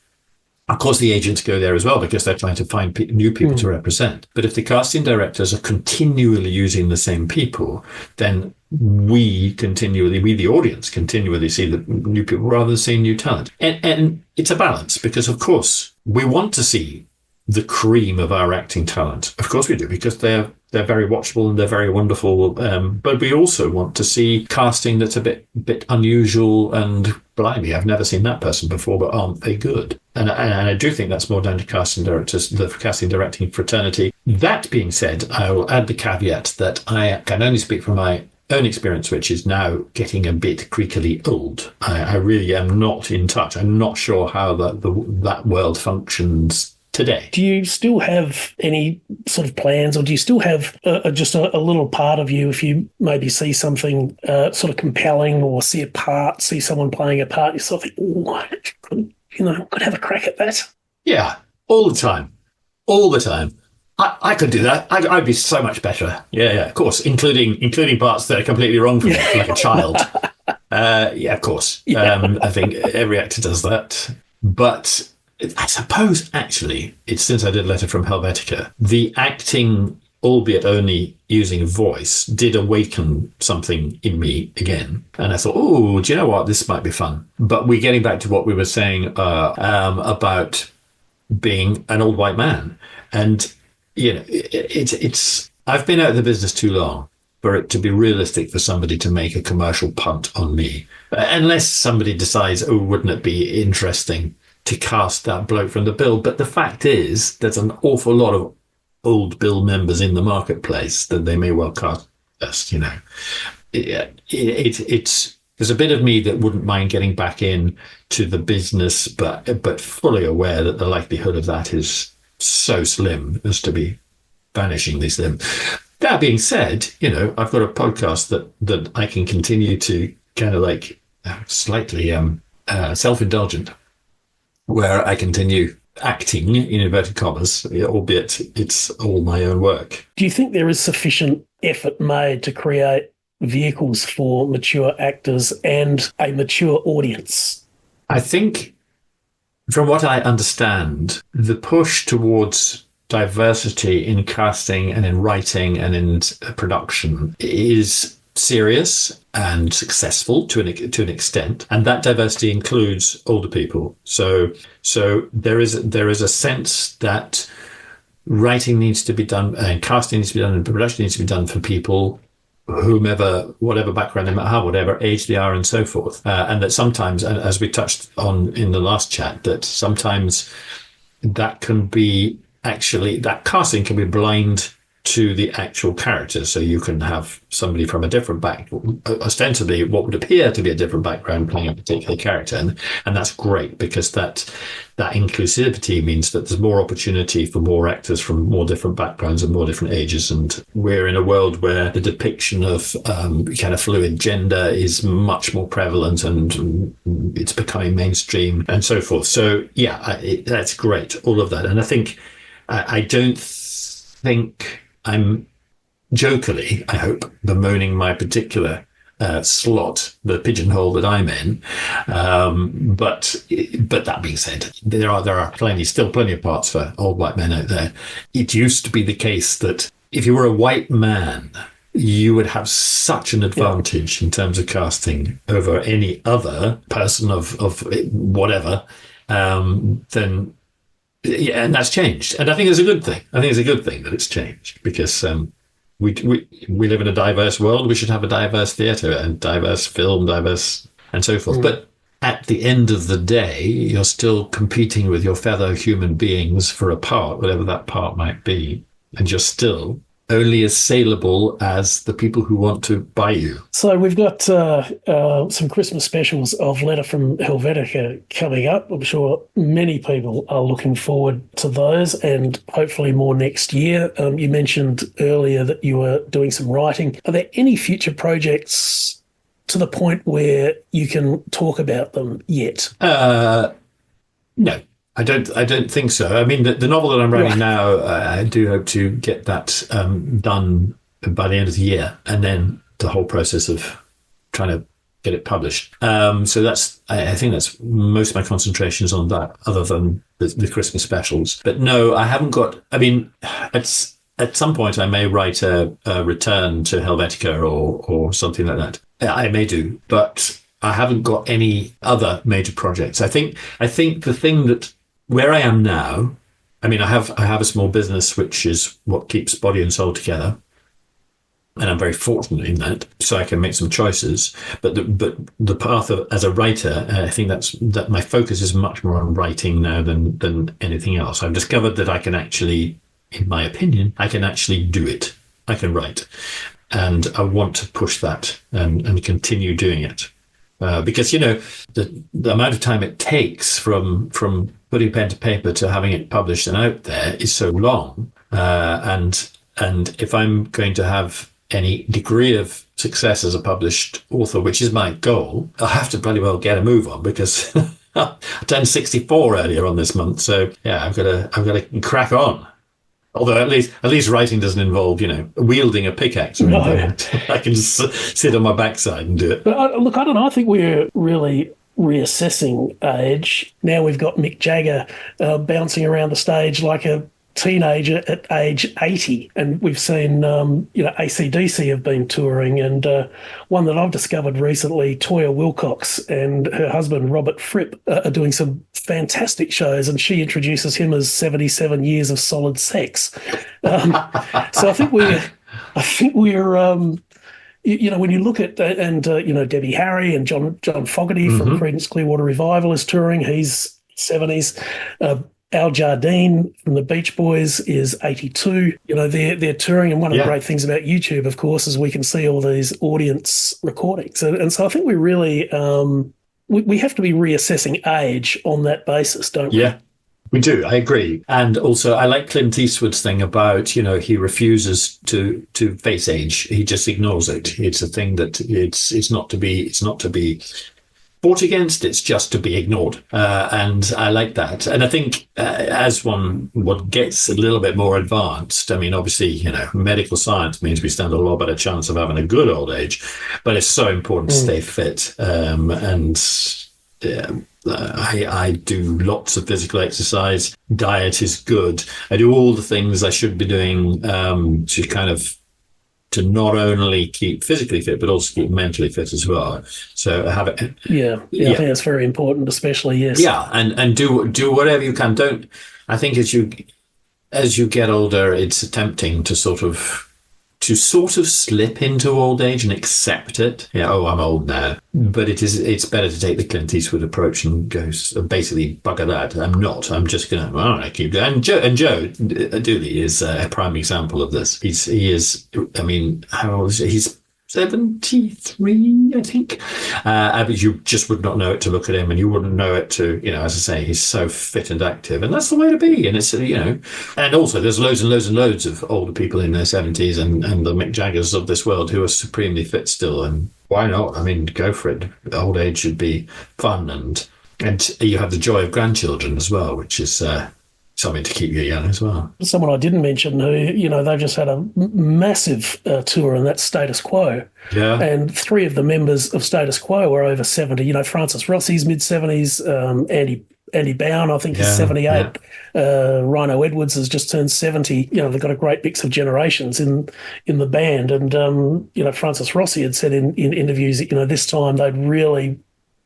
Of course, the agents go there as well, because they're trying to find new people to represent. But if the casting directors are continually using the same people, then we, the audience, continually see the new people rather than seeing new talent. And it's a balance, because, of course, we want to see the cream of our acting talent. Of course we do, because they're very watchable and they're very wonderful. But we also want to see casting that's a bit unusual and, blimey, I've never seen that person before, but aren't they good? And I do think that's more down to casting directors, the casting directing fraternity. That being said, I will add the caveat that I can only speak from my own experience, which is now getting a bit creakily old. I really am not in touch. I'm not sure how that world functions today. Do you still have any sort of plans, or do you still have just a little part of you, if you maybe see something sort of compelling or see someone playing a part, you sort of think, oh, I could have a crack at that? Yeah, all the time. I could do that. I'd be so much better. Yeah, of course, including parts that are completely wrong for me, like a child. Yeah, of course. Yeah. I think every actor does that. But I suppose, actually, it's since I did Letter from Helvetica, the acting, albeit only using voice, did awaken something in me again. And I thought, oh, do you know what? This might be fun. But we're getting back to what we were saying about being an old white man. And, it's I've been out of the business too long for it to be realistic for somebody to make a commercial punt on me. Unless somebody decides, oh, wouldn't it be interesting to cast that bloke from the Bill. But the fact is, there's an awful lot of old Bill members in the marketplace that they may well cast us, It's there's a bit of me that wouldn't mind getting back in to the business, but fully aware that the likelihood of that is so slim as to be vanishingly slim. That being said, I've got a podcast that I can continue to kind of like slightly self-indulgent, where I continue acting in inverted commas, albeit it's all my own work. Do you think there is sufficient effort made to create vehicles for mature actors and a mature audience? I think, from what I understand, the push towards diversity in casting and in writing and in production is serious and successful to an extent, and that diversity includes older people. So there is a sense that writing needs to be done, and casting needs to be done, and production needs to be done for people, whatever background they might have, whatever age they are, and so forth. And that sometimes, and as we touched on in the last chat, that sometimes that casting can be blind to the actual character. So you can have somebody from a different ostensibly what would appear to be a different background playing a particular character. And that's great, because that inclusivity means that there's more opportunity for more actors from more different backgrounds and more different ages. And we're in a world where the depiction of kind of fluid gender is much more prevalent, and it's becoming mainstream and so forth. So yeah, that's great, all of that. And I think I don't think I'm jokily, I hope, bemoaning my particular slot, the pigeonhole that I'm in. But that being said, there are still plenty of parts for old white men out there. It used to be the case that if you were a white man, you would have such an advantage in terms of casting over any other person of whatever, then. Yeah, and that's changed, and I think it's a good thing. I think it's a good thing that it's changed, because we live in a diverse world. We should have a diverse theatre and diverse film, diverse and so forth. But at the end of the day, you're still competing with your fellow human beings for a part, whatever that part might be, and you're still only as saleable as the people who want to buy you. So we've got some Christmas specials of Letter from Helvetica coming up. I'm sure many people are looking forward to those, and hopefully more next year. You mentioned earlier that you were doing some writing. Are there any future projects to the point where you can talk about them yet? No. I don't think so. I mean, the novel that I'm writing now, I do hope to get that done by the end of the year, and then the whole process of trying to get it published. So I think that's most of my concentration is on that, other than the Christmas specials. But no, I haven't got. I mean, at some point I may write a return to Helvetica or something like that. I may do, but I haven't got any other major projects. I think the thing that. Where I am now, I mean, I have a small business, which is what keeps body and soul together, and I'm very fortunate in that, so I can make some choices. But the path as a writer, I think that my focus is much more on writing now than anything else. I've discovered that I can actually, in my opinion, I can actually do it. I can write, and I want to push that and continue doing it. Because, the amount of time it takes from putting pen to paper to having it published and out there is so long. And if I'm going to have any degree of success as a published author, which is my goal, I'll have to bloody well get a move on, because I turned 64 earlier on this month. So yeah, I've got to crack on. Although at least writing doesn't involve, wielding a pickaxe or anything. I can just sit on my backside and do it. But look, I don't know. I think we're really reassessing age. Now we've got Mick Jagger bouncing around the stage like a teenager at age 80. And we've seen, AC/DC have been touring, and one that I've discovered recently, Toya Wilcox and her husband, Robert Fripp, are doing some fantastic shows, and she introduces him as 77 years of solid sex. So I think we're when you look at, Debbie Harry and John Fogerty from Creedence Clearwater Revival is touring. He's 70s. Al Jardine from the Beach Boys is 82. You know, they're touring, and one of the great things about YouTube, of course, is we can see all these audience recordings. And so I think we really we have to be reassessing age on that basis, don't we? Yeah. We do. I agree. And also, I like Clint Eastwood's thing about, you know, he refuses to face age. He just ignores it. It's a thing that it's not to be fought against. It's just to be ignored. And I like that. And I think as one gets a little bit more advanced, I mean, obviously, you know, medical science means we stand a lot better chance of having a good old age, but it's so important to stay fit. I do lots of physical exercise. Diet is good. I do all the things I should be doing to not only keep physically fit, but also keep mentally fit as well. So I have it. I think that's very important, especially, yes. Yeah, and do whatever you can. I think as you get older, it's tempting to sort of slip into old age and accept it. Yeah, I'm old now. But it's better to take the Clint Eastwood approach and go basically bugger that. I'm not. I'm just going to keep doing. And Joe Dooley is a prime example of this. He is. I mean, how old is he? He's 73, I think. But you just would not know it to look at him, and you wouldn't know it to, you know, as I say, he's so fit and active, and that's the way to be. And it's, you know, and also there's loads and loads and loads of older people in their 70s and the Mick Jaggers of this world who are supremely fit still. And why not? I mean, go for it. Old age should be fun, and you have the joy of grandchildren as well, which is something to keep you young as well. Someone I didn't mention who, you know, they've just had a massive tour, and that's Status Quo. Yeah. And 3 of the members of Status Quo are over 70. You know, Francis Rossi's mid-70s, Andy Bown, I think, is 78. Yeah. Rhino Edwards has just turned 70. You know, they've got a great mix of generations in the band. And, you know, Francis Rossi had said in interviews that, you know, this time they'd really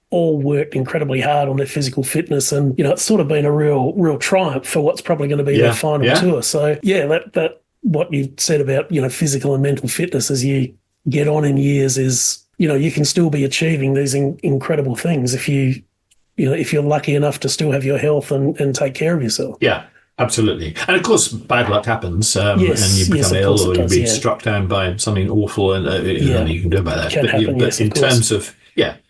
all worked incredibly hard on their physical fitness, and you know, it's sort of been a real triumph for what's probably going to be their final tour. So that what you said about, you know, physical and mental fitness as you get on in years is, you know, you can still be achieving these incredible things if you're lucky enough to still have your health and take care of yourself. Yeah. Absolutely. And of course, bad luck happens, and you become ill, or you'll be struck down by something awful, and nothing you can do about that. Can happen, but in terms of,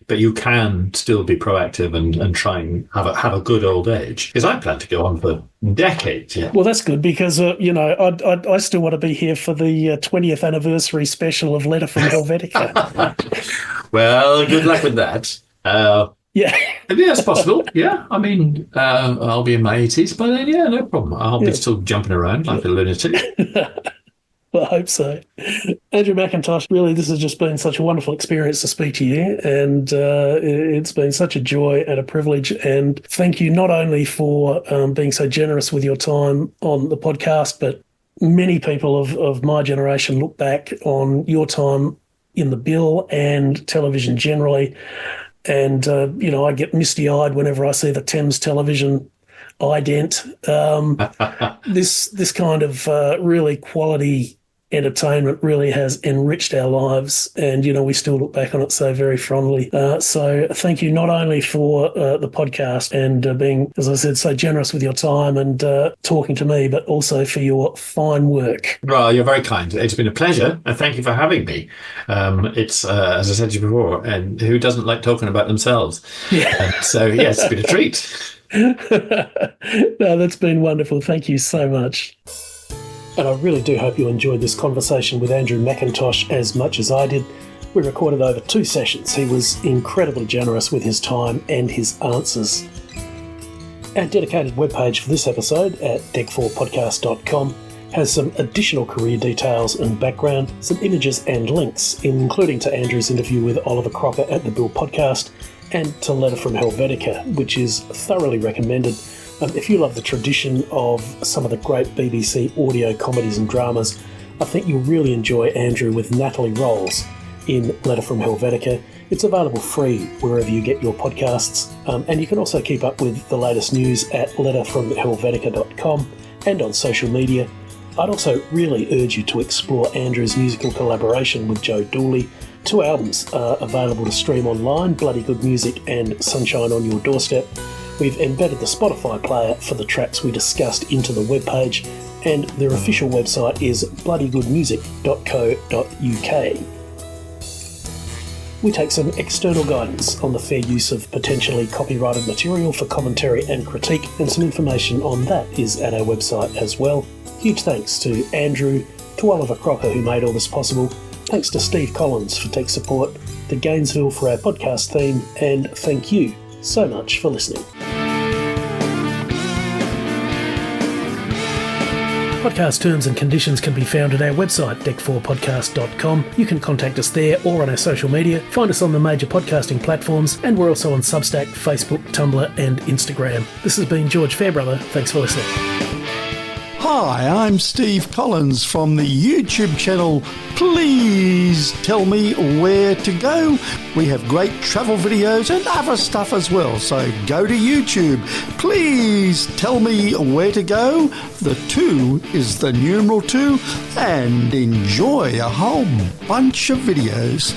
but you can still be proactive and try and have a good old age. Because I plan to go on for decades. Yeah. Well, that's good, because, you know, I still want to be here for the 20th anniversary special of Letter from Helvetica. Well, good luck with that. Yeah, it's possible. Yeah, I mean, I'll be in my 80s by then. Yeah, no problem. I'll be still jumping around like a lunatic. Well, I hope so. Andrew Mackintosh, really, this has just been such a wonderful experience to speak to you, and it's been such a joy and a privilege. And thank you not only for being so generous with your time on the podcast, but many people of my generation look back on your time in the Bill and television generally. And, you know, I get misty-eyed whenever I see the Thames Television ident. This kind of really quality entertainment really has enriched our lives, and, you know, we still look back on it so very fondly. So thank you not only for the podcast and being, as I said, so generous with your time and talking to me, but also for your fine work. Well, you're very kind. It's been a pleasure, and thank you for having me. It's, as I said to you before, and who doesn't like talking about themselves? Yeah. So, it's been a treat. No, that's been wonderful. Thank you so much. And I really do hope you enjoyed this conversation with Andrew Mackintosh as much as I did. We recorded over 2 sessions. He was incredibly generous with his time and his answers. Our dedicated webpage for this episode at DEC4podcast.com has some additional career details and background, some images and links, including to Andrew's interview with Oliver Crocker at the Bill Podcast and to Letter from Helvetica, which is thoroughly recommended. If you love the tradition of some of the great BBC audio comedies and dramas, I think you'll really enjoy Andrew with Natalie Rolls in Letter from Helvetica. It's available free wherever you get your podcasts, and you can also keep up with the latest news at letterfromhelvetica.com and on social media. I'd also really urge you to explore Andrew's musical collaboration with Joe Dooley. 2 albums are available to stream online, Bloody Good Music and Sunshine on Your Doorstep. We've embedded the Spotify player for the tracks we discussed into the webpage, and their official website is bloodygoodmusic.co.uk. We take some external guidance on the fair use of potentially copyrighted material for commentary and critique, and some information on that is at our website as well. Huge thanks to Andrew, to Oliver Crocker who made all this possible, thanks to Steve Collins for tech support, to Gainesville for our podcast theme, and thank you so much for listening. Podcast terms and conditions can be found at our website, dec4podcast.com. You can contact us there or on our social media. Find us on the major podcasting platforms, and we're also on Substack, Facebook, Tumblr and Instagram. This has been George Fairbrother. Thanks for listening. Hi, I'm Steve Collins from the YouTube channel Please Tell Me Where to Go. We have great travel videos and other stuff as well, so go to YouTube. Please tell me where to go. The 2 is the numeral 2, and enjoy a whole bunch of videos.